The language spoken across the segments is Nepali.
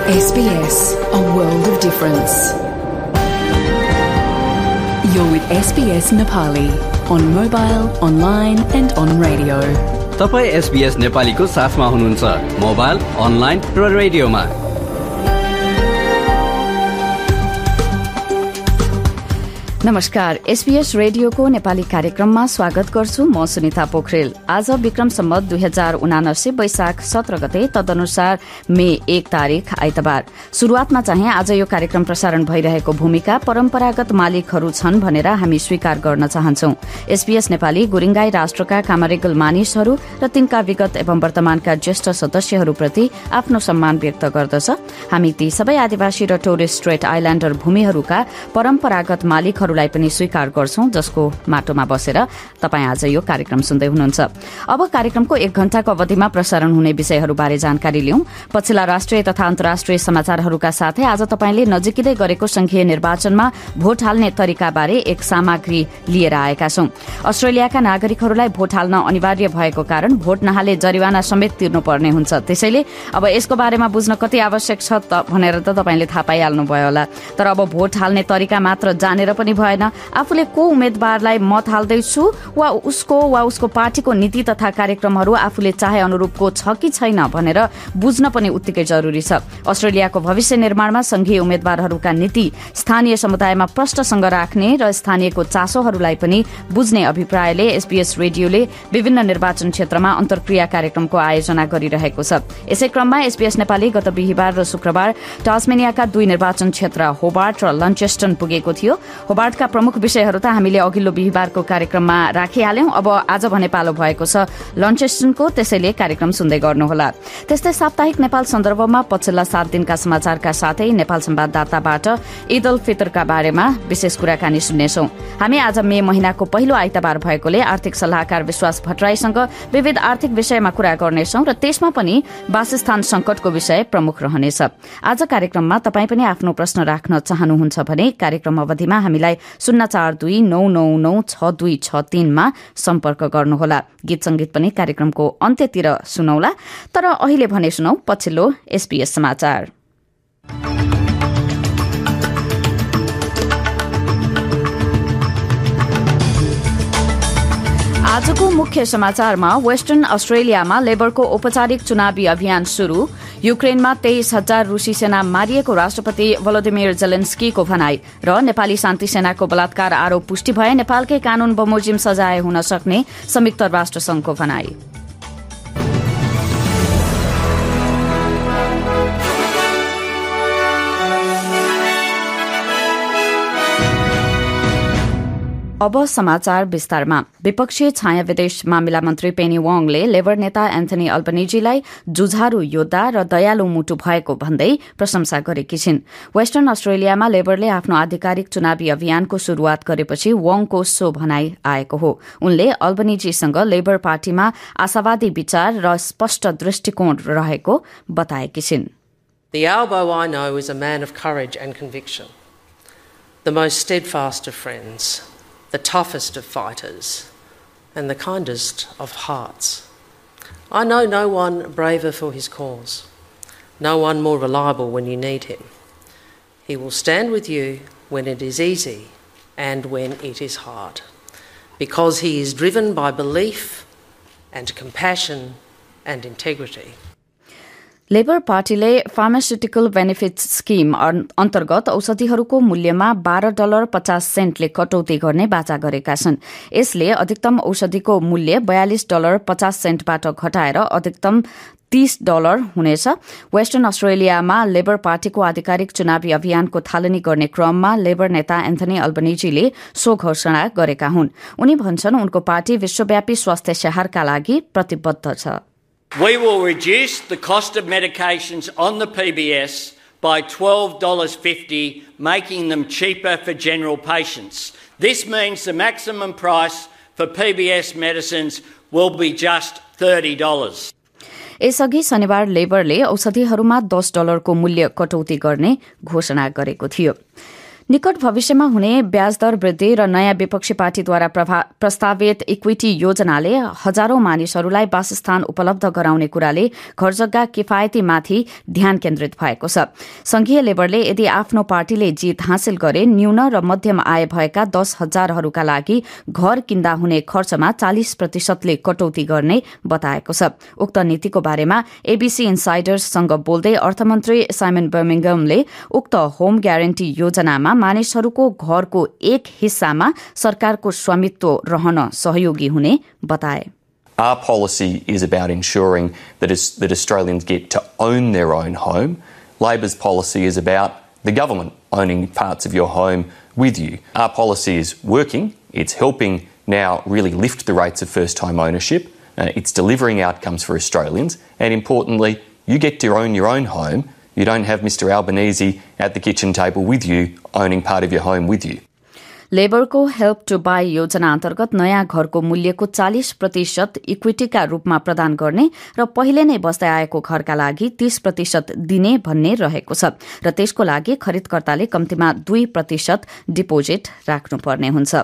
SBS, a world of difference. You're with SBS Nepali on mobile, online and on radio. तपाई SBS नेपालीको साथमा हुनुहुन्छ मोबाइल, अनलाइन र रेडियोमा। नमस्कार, SBS रेडियोको नेपाली कार्यक्रममा स्वागत गर्छु। म सुनिता पोखरेल। आज विक्रम सम्वत 2079 वैशाख 17 गते, तदनुसार मे 1 तारिक आइतबार। शुरूआतमा चाहिँ आज यो कार्यक्रम प्रसारण भइरहेको भूमिका परम्परागत मालिकहरू छन् भनेर हामी स्वीकार गर्न चाहन्छौं। SBS नेपाली गुरिङ्गाई राष्ट्रका कामरेगल मानिसहरू र तिनका विगत एवं वर्तमानका ज्येष्ठ सदस्यहरूप्रति आफ्नो सम्मान व्यक्त गर्दछ। हामी ती सबै आदिवासी र टोरेस स्ट्रेट आइल्याण्डर भूमिहरूका परम्परागत मालिकहरू पनि स्वीकार गर्छौं, जसको माटोमा बसेर तपाई आज यो कार्यक्रम सुन्दै हुनुहुन्छ। अब कार्यक्रमको 1 घण्टाको अवधिमा प्रसारण हुने विषयहरूबारे जानकारी लिउँ। पछिल्ला राष्ट्रिय तथा अन्तर्राष्ट्रिय समाचारहरूका साथै आज तपाईले नजिकै गरेको संघीय निर्वाचनमा भोट हाल्ने तरिकाबारे एक सामग्री लिएर आएका छौं। अस्ट्रेलियाका नागरिकहरूलाई भोट हाल्न अनिवार्य भएको कारण भोट नहाले जरिवाना समेत तिर्नुपर्ने हुन्छ। त्यसैले अब यसको बारेमा बुझ्न कति आवश्यक छ भनेर त तपाईले थाहा पाइहाल्नुभयो होला। तर अब भोट हाल्ने तरिका मात्र जानेर पनि भएन, आफूले को उम्मेद्वारलाई मत हाल्दैछु वा उसको पार्टीको नीति तथा कार्यक्रमहरू आफूले चाहे अनुरूपको छ कि छैन भनेर बुझ्न पनि उत्तिकै जरुरी छ। अस्ट्रेलियाको भविष्य निर्माणमा संघीय उम्मेद्वारहरूका नीति स्थानीय समुदायमा प्रष्टसँग राख्ने र स्थानीयको चासोहरूलाई पनि बुझ्ने अभिप्रायले SBS रेडियोले विभिन्न निर्वाचन क्षेत्रमा अन्तर्क्रिया कार्यक्रमको आयोजना गरिरहेको छ। यसै क्रममा SBS नेपाली गत बिहिबार र शुक्रबार टास्मेनियाका 2 निर्वाचन क्षेत्र होबार्ट र लन्चेस्टन पुगेको थियो। होबार्टका प्रमुख विषयहरू त हामीले अघिल्लो बिहिबारको कार्यक्रममा राखिहाल्यौं। अब आज भने पालो भएको छ लन्चेस्टनको, त्यसैले कार्यक्रम सुन्दै गर्नुहोला। त्यस्तै साप्ताहिक नेपाल सन्दर्भमा पछिल्ला 7 दिनका समाचारका साथै नेपाल संवाददाताबाट ईद उल फितरका बारेमा विशेष कुराकानी सुन्नेछौं। हामी आज मे महिनाको पहिलो आइतबार भएकोले आर्थिक सल्लाहकार विश्वास भट्टराईसँग विविध आर्थिक विषयमा कुरा गर्नेछौं र त्यसमा पनि वासस्थान संकटको विषय प्रमुख रहनेछ। आज कार्यक्रममा तपाई पनि आफ्नो प्रश्न राख्न चाहनुहुन्छ भने कार्यक्रम अवधिमा हामीलाई 04299962663 मा सम्पर्क गर्नुहोला। गीत संगीत पनि कार्यक्रमको अन्त्यतिर सुनौला। तर अहिले भने सुनौ पछिल्लो SBS समाचार। आजको मुख्य समाचारमा वेस्टर्न अस्ट्रेलियामा लेबरको औपचारिक चुनावी अभियान शुरू। युक्रेनमा 23,000 रूसी सेना मारिएको राष्ट्रपति भोलोदिमिर जेलेन्स्कीको भनाई र नेपाली शान्ति सेनाको बलात्कार आरोप पुष्टि भए नेपालकै कानून बमोजिम सजाय हुन सक्ने संयुक्त राष्ट्र संघको भनाई। अब समाचार विस्तारमा। विपक्षी छाया विदेश मामिला मन्त्री पेनी वाङले लेबर नेता एन्थनी अल्बनिजीलाई जुझारू योद्धा र दयालु मुटु भएको भन्दै प्रशंसा गरेकी छिन्। वेस्टर्न अस्ट्रेलियामा लेबरले आफ्नो आधिकारिक चुनावी अभियानको शुरूआत गरेपछि वाङको सो भनाई आएको हो। उनले अल्बनिजीसँग लेबर पार्टीमा आशावादी विचार र स्पष्ट दृष्टिकोण रहेको बताएकी छिन्। The Albo I know is a man of courage and conviction, the most steadfast of friends, the toughest of fighters, and the kindest of hearts. I know no one braver for his cause, no one more reliable when you need him. He will stand with you when it is easy and when it is hard, because he is driven by belief and compassion and integrity. Labour पार्टीले फार्मास्युटिकल बेनिफिट स्किम अन्तर्गत औषधिहरूको मूल्यमा $12.50 कटौती गर्ने बाचा गरेका छन्। यसले अधिकतम औषधिको मूल्य $42.50 बाट घटाएर अधिकतम $30 हुनेछ। वेस्टर्न अस्ट्रेलियामा लेबर पार्टीको आधिकारिक चुनावी अभियानको थालनी गर्ने क्रममा लेबर नेता एन्थनी अल्बनिजीले सो घोषणा गरेका हुन्। उनी भन्छन् उनको पार्टी विश्वव्यापी स्वास्थ्य स्याहारका लागि प्रतिबद्ध छ। We will reduce the cost of medications on the PBS by $12.50, making them cheaper for general patients. This means the maximum price for PBS medicines will be just $30. यसअघि शनिबार लेबरले औषधिहरूमा $10 को मूल्य कटौती गर्ने घोषणा गरेको थियो। निकट भविष्यमा हुने ब्याजदर वृद्धि र नयाँ विपक्षी पार्टीद्वारा प्रस्तावित इक्विटी योजनाले हजारौं मानिसहरूलाई वासस्थान उपलब्ध गराउने कुराले घरजग्गा किफायतीमाथि ध्यान केन्द्रित भएको छ। संघीय लेबरले यदि आफ्नो पार्टीले जीत हासिल गरे न्यून र मध्यम आय भएका 10,000हरूका लागि घर किन्दा हुने खर्चमा 40%ले कटौती गर्ने बताएको छ। उक्त नीतिको बारेमा एबीसी इनसाइडर्ससँग बोल्दै अर्थमन्त्री साइमन बर्मिंघमले उक्त होम ग्यारेन्टी योजनामा मानिसहरूको घरको एक हिस्सामा सरकारको स्वामित्व रहन सहयोगी हुने बताए। Our policy is about ensuring that Australians get to own their own home. Labor's policy is about the government owning parts of your home with you. Our policy is working. It's helping now really lift the rates of first-time ownership. It's delivering outcomes for Australians. And importantly, you get to own your own home. You don't have Mr Albanese at the kitchen table with you, owning part of your home with you. लेबरको हेल्प टु बाई योजना अन्तर्गत नयाँ घरको मूल्यको 40% इक्विटीका रूपमा प्रदान गर्ने र पहिले नै बस्दै आएको घरका लागि 30% दिने भन्ने रहेको छ र त्यसको लागि खरिदकर्ताले कम्तीमा 2% डिपोजिट राख्नुपर्ने हुन्छ।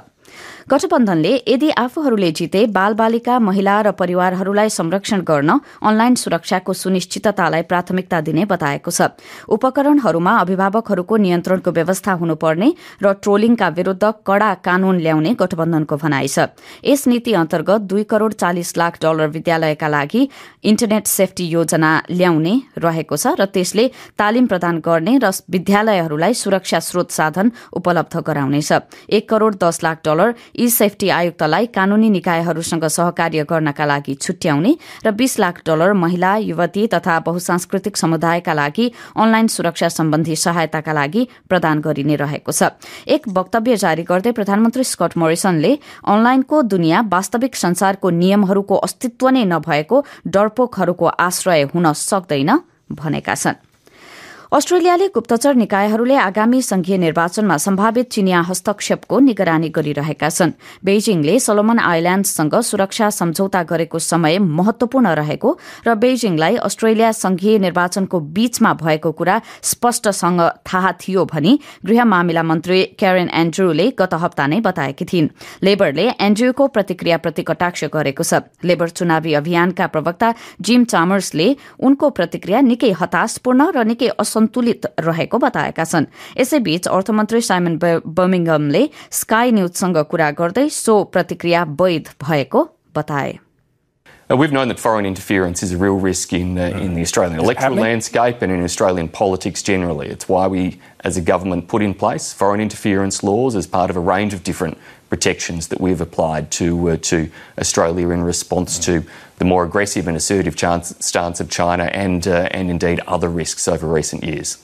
गठबन्धनले यदि आफूहरूले जिते बालबालिका महिला र परिवारहरूलाई संरक्षण गर्न अनलाइन सुरक्षाको सुनिश्चिततालाई प्राथमिकता दिने बताएको छ। उपकरणहरूमा अभिभावकहरूको नियन्त्रणको व्यवस्था हुनुपर्ने र ट्रोलिङका विरूद्ध कड़ा कानून ल्याउने गठबन्धनको भनाइ छ। यस नीति अन्तर्गत $2 करोड़ 40 लाख विद्यालयका लागि इन्टरनेट सेफ्टी योजना ल्याउने रहेको छ र त्यसले तालिम प्रदान गर्ने र विद्यालयहरूलाई सुरक्षा स्रोत साधन उपलब्ध गराउनेछ। $1 करोड़ 10 लाख ई सेफ्टी आयुक्तलाई कानूनी निकायहरूसँग सहकार्य गर्नका लागि छुट्याउने र $20 लाख महिला युवती तथा बहुसांस्कृतिक समुदायका लागि अनलाइन सुरक्षा सम्बन्धी सहायताका लागि प्रदान गरिने रहेको छ। एक वक्तव्य जारी गर्दै प्रधानमन्त्री स्कट मोरिसनले अनलाइनको दुनियाँ वास्तविक संसारको नियमहरूको अस्तित्व नै नभएको डरपोकहरूको आश्रय हुन सक्दैन भनेका छन्। अस्ट्रेलियाले गुप्तचर निकायहरूले आगामी संघीय निर्वाचनमा सम्भावित चिनिया हस्तक्षेपको निगरानी गरिरहेका छन्। बेइजिङले सोलोमन आइल्याण्डसँग सुरक्षा सम्झौता गरेको समय महत्वपूर्ण रहेको र बेइजिङलाई अस्ट्रेलिया संघीय निर्वाचनको बीचमा भएको कुरा स्पष्टसँग थाहा थियो भनी गृह मामिला मन्त्री क्यारेन एन्ड्रूले गत हप्ता नै बताएकी थिइन्। लेबरले एन्ड्रूको प्रतिक्रियाप्रति कटाक्ष गरेको छ। लेबर चुनावी अभियानका प्रवक्ता जिम चामर्सले उनको प्रतिक्रिया निकै हताशपूर्ण र निकै सन्तुलित रहेको बताएका छन्। यसैबीच अर्थमन्त्री साइमन बर्मिंघमले स्काई न्यूजसँग कुरा गर्दै सो प्रतिक्रिया वैध भएको बताए। We've known that foreign interference is a real risk in the Australian electoral landscape and in Australian politics generally. It's why we, as a government, put in place foreign interference laws as part of a range of different protections that we've applied to Australia in response to the more aggressive and assertive stance of China and indeed other risks over recent years.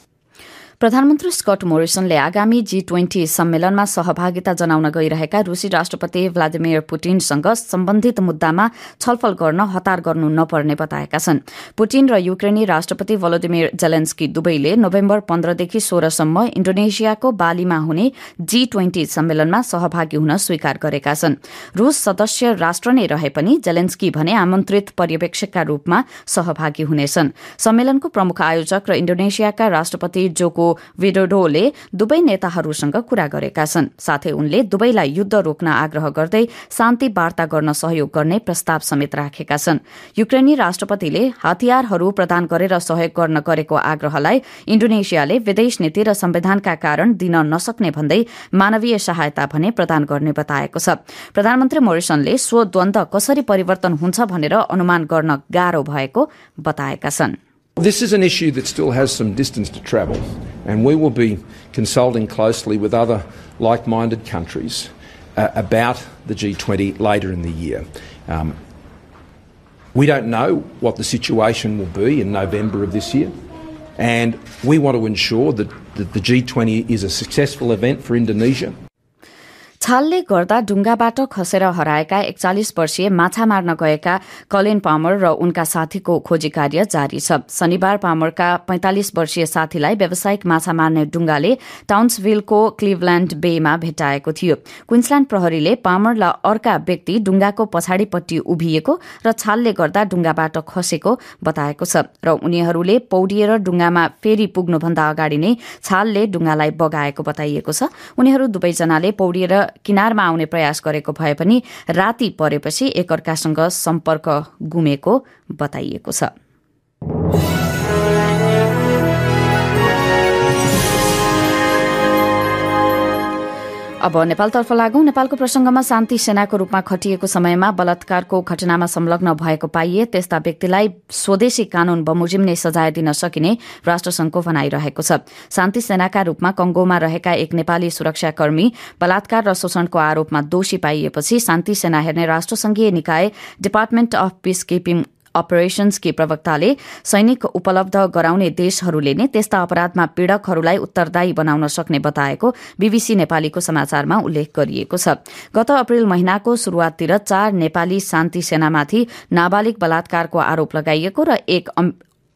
प्रधानमन्त्री स्कट मोरिसनले आगामी G20 सम्मेलनमा सहभागिता जनाउन गइरहेका रूसी राष्ट्रपति भ्लादिमिर पुटिनसँग सम्बन्धित मुद्दामा छलफल गर्न हतार गर्नु नपर्ने बताएका छन्। पुटिन र युक्रेनी राष्ट्रपति भलोदिमिर जेलेन्स्की दुवैले नोभेम्बर 15 देखि 16 सम्म इन्डोनेसियाको बालीमा हुने G20 सम्मेलनमा सहभागी हुन स्वीकार गरेका छन्। रूस सदस्य राष्ट्र नै रहे पनि जेलेन्स्की भने आमन्त्रित पर्यवेक्षकका रूपमा सहभागी हुनेछन्। सम्मेलनको प्रमुख आयोजक र इन्डोनेसियाका राष्ट्रपति जोको विडोडोले दुवै नेताहरूसँग कुरा गरेका छन्। साथै उनले दुवैलाई युद्ध रोक्न आग्रह गर्दै शान्ति वार्ता गर्न सहयोग गर्ने प्रस्ताव समेत राखेका छन्। युक्रेनी राष्ट्रपतिले हतियारहरू प्रदान गरेर सहयोग गर्न गरेको आग्रहलाई इन्डोनेसियाले विदेश नीति र संविधानका कारण दिन नसक्ने भन्दै मानवीय सहायता भने प्रदान गर्ने बताएको छ। प्रधानमन्त्री मोरिसनले सो द्वन्द्व कसरी परिवर्तन हुन्छ भनेर अनुमान गर्न गाह्रो भएको बताएका छन्। This is an issue that still has some distance to travel, and we will be consulting closely with other like-minded countries about the G20 later in the year. We don't know what the situation will be in November of this year, and we want to ensure that the G20 is a successful event for Indonesia. छालले गर्दा डुङ्गाबाट खसेर हराएका 41 वर्षीय माछा मार्न गएका कलिन पामर र उनका साथीको खोजी कार्य जारी छ। शनिबार पामरका 45 वर्षीय साथीलाई व्यावसायिक माछा मार्ने डुङ्गाले टाउन्सभिलको क्लिभल्याण्ड बेमा भेटाएको थियो। क्वीन्सल्याण्ड प्रहरीले पामरलाई अर्का व्यक्ति डुङ्गाको पछाडिपट्टि उभिएको र छालले गर्दा डुङ्गाबाट खसेको बताएको छ र उनीहरूले पौडिएर डुङ्गामा फेरि पुग्नुभन्दा अगाडि नै छालले डुङ्गालाई बगाएको बताइएको छ। उनीहरू दुवैजनाले पौडिएर किनारमा आउने प्रयास गरेको भए पनि राति परेपछि एकअर्कासँग सम्पर्क गुमेको बताइएको छ। अब नेपालतर्फ लागौं। नेपालको प्रसंगमा शान्ति सेनाको रूपमा खटिएको समयमा बलात्कारको घटनामा संलग्न भएको पाइए त्यस्ता व्यक्तिलाई स्वदेशी कानून बमोजिम नै सजाय दिन सकिने राष्ट्रसंघको भनाइरहेको छ। शान्ति सेनाका रूपमा कंगोमा रहेका एक नेपाली सुरक्षाकर्मी बलात्कार र शोषणको आरोपमा दोषी पाइएपछि शान्ति सेना हेर्ने राष्ट्रसंघीय निकाय डिपार्टमेन्ट अफ पीस कीपिङ अपरेशन्सकी प्रवक्ताले सैनिक उपलब्ध गराउने देशहरूले नै त्यस्ता अपराधमा पीड़कहरूलाई उत्तरदायी बनाउन सक्ने बताएको बीबीसी नेपालीको समाचारमा उल्लेख गरिएको छ। गत अप्रेल महिनाको शुरूआततिर 4 नेपाली शान्ति सेनामाथि नाबालिग बलात्कारको आरोप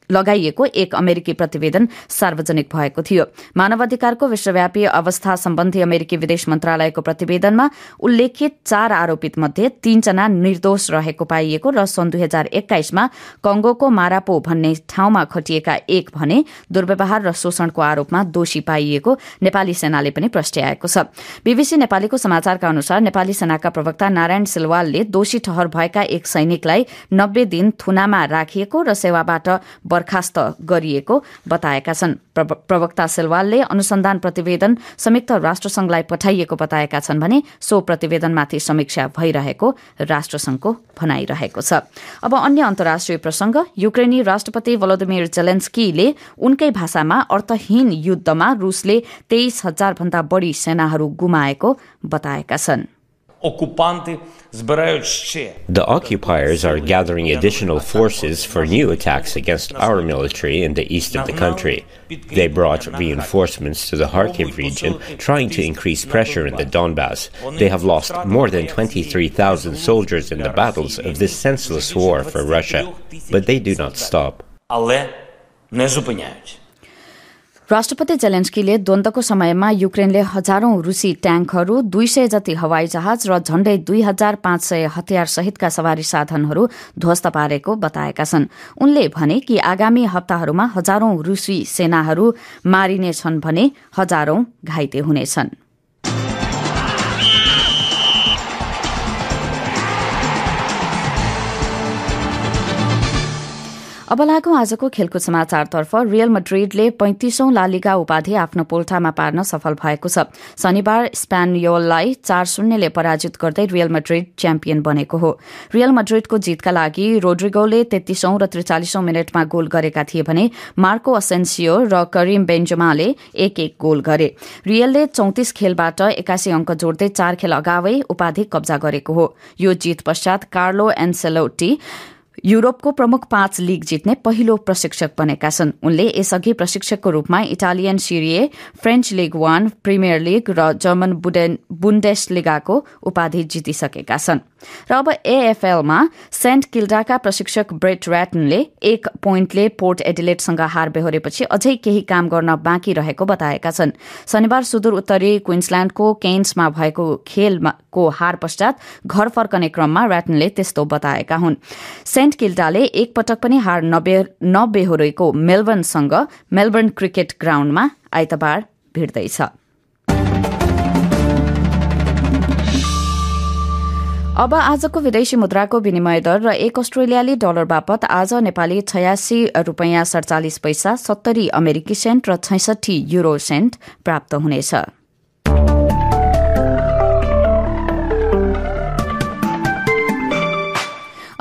लगाइएको एक अमेरिकी प्रतिवेदन सार्वजनिक भएको थियो। मानवाधिकारको विश्वव्यापी अवस्था सम्बन्धी अमेरिकी विदेश मन्त्रालयको प्रतिवेदनमा उल्लेखित 4 आरोपित मध्ये 3 जना निर्दोष रहेको पाइएको र सन् 2021 मा कंगोको मारापो भन्ने ठाउँमा खटिएका एक भने दुर्व्यवहार र शोषणको आरोपमा दोषी पाइएको नेपाली सेनाले पनि प्रस्ट्याएको छ। बीबीसी नेपालीको समाचारका अनुसार नेपाली सेनाका प्रवक्ता नारायण सिलवालले दोषी ठहर भएका एक सैनिकलाई 90 दिन थुनामा राखिएको र सेवाबाट बर्खास्त गरिएको बताएका छन्। प्रवक्ता सिलवालले अनुसन्धान प्रतिवेदन संयुक्त राष्ट्रसंघलाई पठाइएको बताएका छन् भने सो प्रतिवेदनमाथि समीक्षा भइरहेको राष्ट्रसंघको भनाइरहेको छ। अब अन्य अन्तर्राष्ट्रिय प्रसंग। युक्रेनी राष्ट्रपति भलोदिमिर जेलेन्स्कीले उनकै भाषामा अर्थहीन युद्धमा रूसले 23,000 भन्दा बढ़ी सेनाहरू गुमाएको बताएका छन्। The occupiers are gathering additional forces for new attacks against our military in the east of the country. They brought reinforcements to the Kharkiv region, trying to increase pressure in the Donbass. They have lost more than 23,000 soldiers in the battles of this senseless war for Russia, but they do not stop. राष्ट्रपति जेलेन्स्कीले द्वन्द्वको समयमा युक्रेनले हजारौं रूसी ट्याङ्कहरू 200 जति हवाई जहाज र झण्डै 2500 हतियार सहितका सवारी साधनहरू ध्वस्त पारेको बताएका छन्। उनले भने कि आगामी हप्ताहरूमा हजारौं रूसी सेनाहरू मारिनेछन् भने हजारौं घाइते हुनेछन्। अब लागौं आजको खेलकुद समाचारतर्फ। रियल मड्रिडले 35औं ला लिगा उपाधि आफ्नो पोल्टामा पार्न सफल भएको छ। शनिबार स्पेनियोललाई 4-0 ले पराजित गर्दै रियल मड्रिड च्याम्पियन बनेको हो। रियल मड्रिडको जीतका लागि रोड्रिगोले 33औं र 43औं मिनटमा गोल गरेका थिए भने मार्को असेन्सियो र करिम बेन्जेमाले 1-1 गोल गरे। रियलले 34 खेलबाट 81 अंक जोड्दै 4 खेल अगावै उपाधि कब्जा गरेको हो। यो जीत पश्चात कार्लो एन्सेलोटी युरोपको प्रमुख 5 लीग जित्ने पहिलो प्रशिक्षक बनेका छन्। उनले यसअघि प्रशिक्षकको रूपमा Italian Serie, French league 1, Premier League र जर्मन बुन्डेसलिगाको उपाधि जितिसकेका छन्। र अब एएफएलमा सेन्ट किल्डाका प्रशिक्षक ब्रेट ऱ्याटनले 1 पोइन्टले पोर्ट एडिलेडसँग हार बेहोरेपछि अझै केही काम गर्न बाँकी रहेको बताएका छन्। शनिबार सुदूर उत्तरी क्वीन्सल्याण्डको केन्समा भएको खेलको हार पश्चात घर फर्कने क्रममा ऱ्याटनले त्यस्तो बताएका हुन्। सेन्ट किल्डाले एक पटक पनि हार नबेहोरेको मेलबर्नसँग मेलबर्न क्रिकेट ग्राउण्डमा आइतबार भिड्दैछ। अब आजको विदेशी मुद्राको विनिमय दर र 1 अस्ट्रेलियाली डलर बापत आज नेपाली 86 रुपैयाँ 47 पैसा, 70 अमेरिकी सेन्ट र 66 युरो सेन्ट प्राप्त हुनेछ।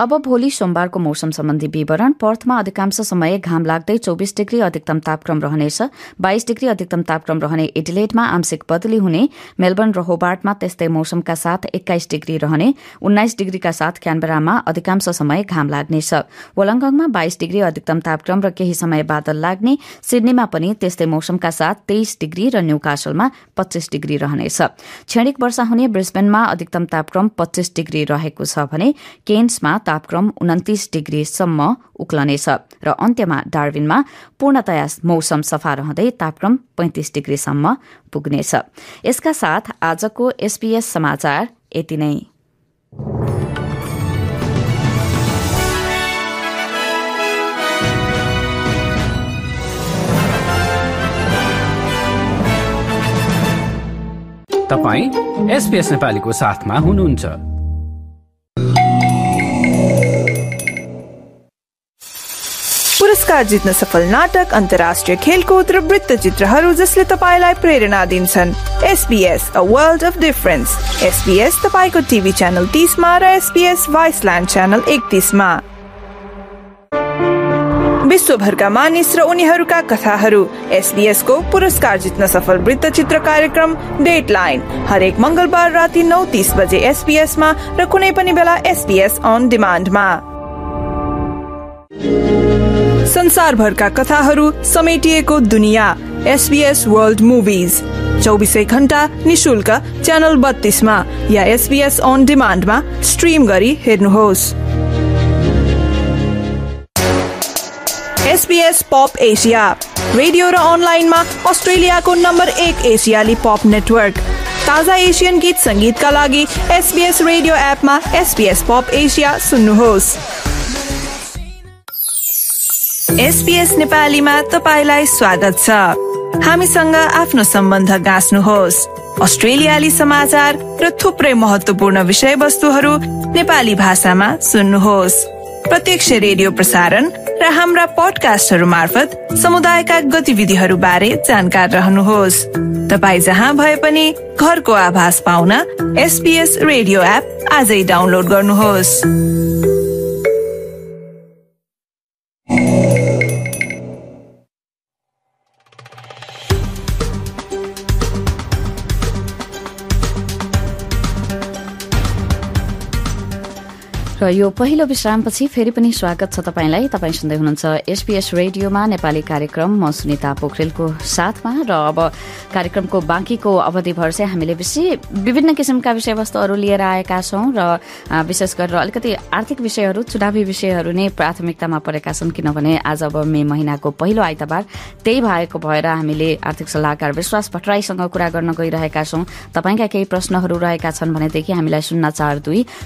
अब भोलि सोमबारको मौसम सम्बन्धी विवरण। पर्थमा अधिकांश समय घाम लाग्दै 24 डिग्री अधिकतम तापक्रम रहनेछ। 22 डिग्री अधिकतम तापक्रम रहने एडिलेडमा आंशिक बदली हुने। मेलबर्न र होबार्टमा त्यस्तै मौसमका साथ 21 डिग्री रहने। 19 डिग्रीका साथ क्यानबेरामा अधिकांश समय घाम लाग्नेछ। वोलंगङमा 22 डिग्री अधिकतम तापक्रम र केही समय बादल लाग्ने। सिडनीमा पनि त्यस्तै मौसमका साथ 23 डिग्री र न्यूकासलमा 25 डिग्री रहनेछ। क्षणिक वर्षा हुने ब्रिस्बेनमा अधिकतम तापक्रम 25 डिग्री रहेको छ भने केन्समा तापक्रम 29 डिग्रीसम्म उक्लनेछ र अन्त्यमा डार्विनमा पूर्णतया मौसम सफा रहँदै तापक्रम 35 डिग्रीसम्म पुग्नेछ। यसका साथ आजको एसपीएस समाचार यति नै। तपाईं एसपीएस नेपालीको साथमा हुनुहुन्छ। पुरस्कार जित्न सफल नाटक, अन्तर्राष्ट्रिय खेलकुद र वृत्तचित्रहरू जसले तपाईलाई प्रेरणा दिन्छन्। SBS A World of Difference। SBS तपाईको टिभी च्यानल 30 मा र SBS वाइसल्यान्ड च्यानल 31 मा। विश्वभरका मानिस र उनीहरूका कथाहरू। SBS को पुरस्कार जित्न सफल वृत्तचित्र कार्यक्रम डेडलाइन हरेक मंगलबार राति 9:30 बजे SBS मा र कुनै पनि बेला SBS अन डिमान्ड मा। संसारभरका कथाहरू समेटिएको दुनिया। SBS वर्ल्ड मुभिज 24 घण्टा निशुल्क च्यानल 32 मा या SBS अन डिमान्ड मा स्ट्रिम गरी हेर्नुहोस्। SBS पप एसिया रेडियो र अनलाइनमा अस्ट्रेलियाको नम्बर 1 एसियाली पप नेटवर्क। ताजा एशियन गीत संगीतका लागि SBS रेडियो एपमा SBS पप एसिया सुन्नुहोस्। SBS नेपालीमा तपाईलाई स्वागत छ। हामीसँग आफ्नो सम्बन्ध गाँच्नुहोस्। अस्ट्रेलियाली समाचार र थुप्रै महत्त्वपूर्ण विषयवस्तुहरू नेपाली भाषामा सुन्नुहोस्। प्रत्यक्ष रेडियो प्रसारण र हाम्रा पडकास्टहरू मार्फत समुदायका गतिविधिहरू बारे जानकार रहनुहोस्। तपाई जहाँ भए पनि घरको आभास पाउन SBS रेडियो एप आजै डाउनलोड गर्नुहोस्। र यो पहिलो विश्रामपछि फेरि पनि स्वागत छ तपाईलाई। तपाईं सुन्दै हुनुहुन्छ एसपीएस रेडियोमा नेपाली कार्यक्रम। म सुनिता पोखरेलको साथमा र अब कार्यक्रमको बाँकीको अवधिभर चाहिँ हामीले विभिन्न किसिमका विषयवस्तुहरू लिएर आएका छौं र विशेष गरेर अलिकति आर्थिक विषयहरू, चुनावी विषयहरू नै प्राथमिकतामा परेका छन्, किनभने आज अब मे महिनाको पहिलो आइतबार त्यही भएको भएर हामीले आर्थिक सल्लाहकार विश्वास भट्टराईसँग कुरा गर्न गइरहेका छौं। तपाईका केही प्रश्नहरू रहेका छन् भनेदेखि हामीलाई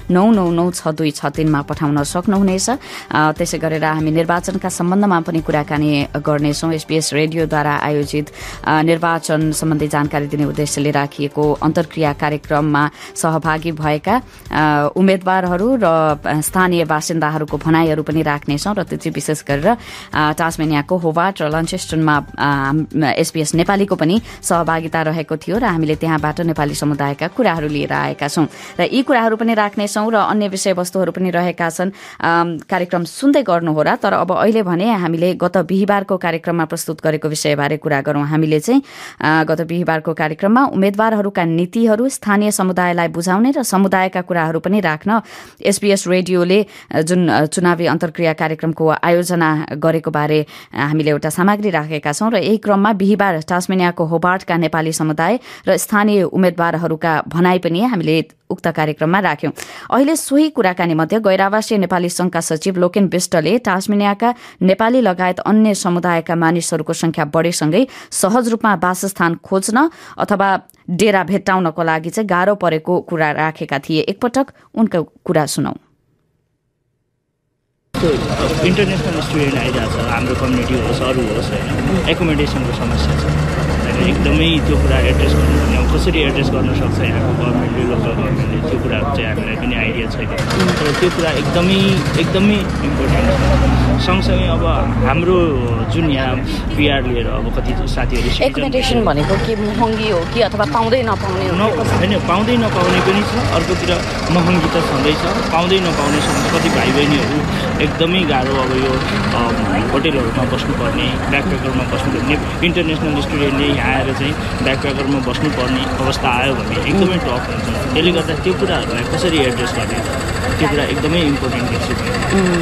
042999626 मा पठाउन सक्नुहुनेछ। त्यसै गरेर हामी निर्वाचनका सम्बन्धमा पनि कुराकानी गर्नेछौँ। एसपीएस रेडियोद्वारा आयोजित निर्वाचन सम्बन्धी जानकारी दिने उद्देश्यले राखिएको अन्तर्क्रिया कार्यक्रममा सहभागी भएका उम्मेदवारहरू र स्थानीय बासिन्दाहरूको भनाईहरू पनि राख्नेछौँ र त्यो चाहिँ विशेष गरेर टास्मेनियाको होबार्ट र लन्चेस्टनमा एसपीएस नेपालीको पनि सहभागिता रहेको थियो र हामीले त्यहाँबाट नेपाली समुदायका कुराहरू लिएर आएका छौँ र यी कुराहरू पनि राख्नेछौँ र अन्य विषयवस्तुहरू पनि रहेका छन्। कार्यक्रम सुन्दै गर्नुहोला। तर अब अहिले भने हामीले गत बिहीबारको कार्यक्रममा प्रस्तुत गरेको विषयबारे कुरा गरौँ। हामीले चाहिँ गत बिहीबारको कार्यक्रममा उम्मेदवारहरूका नीतिहरू, स्थानीय समुदायलाई बुझाउने र समुदायका कुराहरू पनि राख्न एसपीएस रेडियोले जुन चुनावी अन्तर्क्रिया कार्यक्रमको आयोजना गरेको बारे हामीले एउटा सामग्री राखेका छौँ र यही क्रममा बिहीबार टास्मेनियाको होबार्टका नेपाली समुदाय र स्थानीय उम्मेदवारहरूका भनाई पनि हामीले उक्त कार्यक्रममा राख्यौं। अहिले सोही कुराकानी मध्ये गैरावासीय नेपाली संघका सचिव लोकेन विष्टले टास्मेनियाका नेपाली लगायत अन्य समुदायका मानिसहरूको संख्या बढेसँगै सहज रूपमा वासस्थान खोज्न अथवा डेरा भेट्टाउनको लागि चाहिँ गाह्रो परेको कुरा राखेका थिए। एकपटक उनको कुरा सुनौ। इन्टरनेसनल स्टुडेन्ट आइरहेको छ, हाम्रो कम्युनिटी होस् अरू होस् होइन, एकोमोडेसनको समस्या छ होइन। एकदमै त्यो कुरा एड्रेस गर्नुपर्ने अब कसरी एड्रेस गर्न सक्छ यहाँको गभर्मेन्टले लोकल गभर्मेन्टले त्यो कुराहरू चाहिँ हामीलाई पनि आइडिया छैन तर त्यो कुरा एकदमै इम्पोर्टेन्ट छ सँगसँगै अब हाम्रो जुन यहाँ पिआर लिएर अब कति साथीहरू एकोमोडेसन भनेको के महँगी हो कि अथवा पाउँदै नपाउने होइन पाउँदै नपाउने पनि छ अर्कोतिर महँगी त छँदैछ पाउँदै नपाउने कति भाइ बहिनीहरू एकदमै गाह्रो अब यो होटेलहरूमा बस्नुपर्ने ब्याकप्याकरमा बस्नुपर्ने इन्टरनेसनल स्टुडेन्टले यहाँ आएर चाहिँ ब्याकप्याकरमा बस्नुपर्ने अवस्था आयो भने एकदमै टफ हुन्छ त्यसले गर्दा त्यो कुराहरूलाई कसरी एड्रेस गर्ने त्यो कुरा एकदमै इम्पोर्टेन्ट देख्छु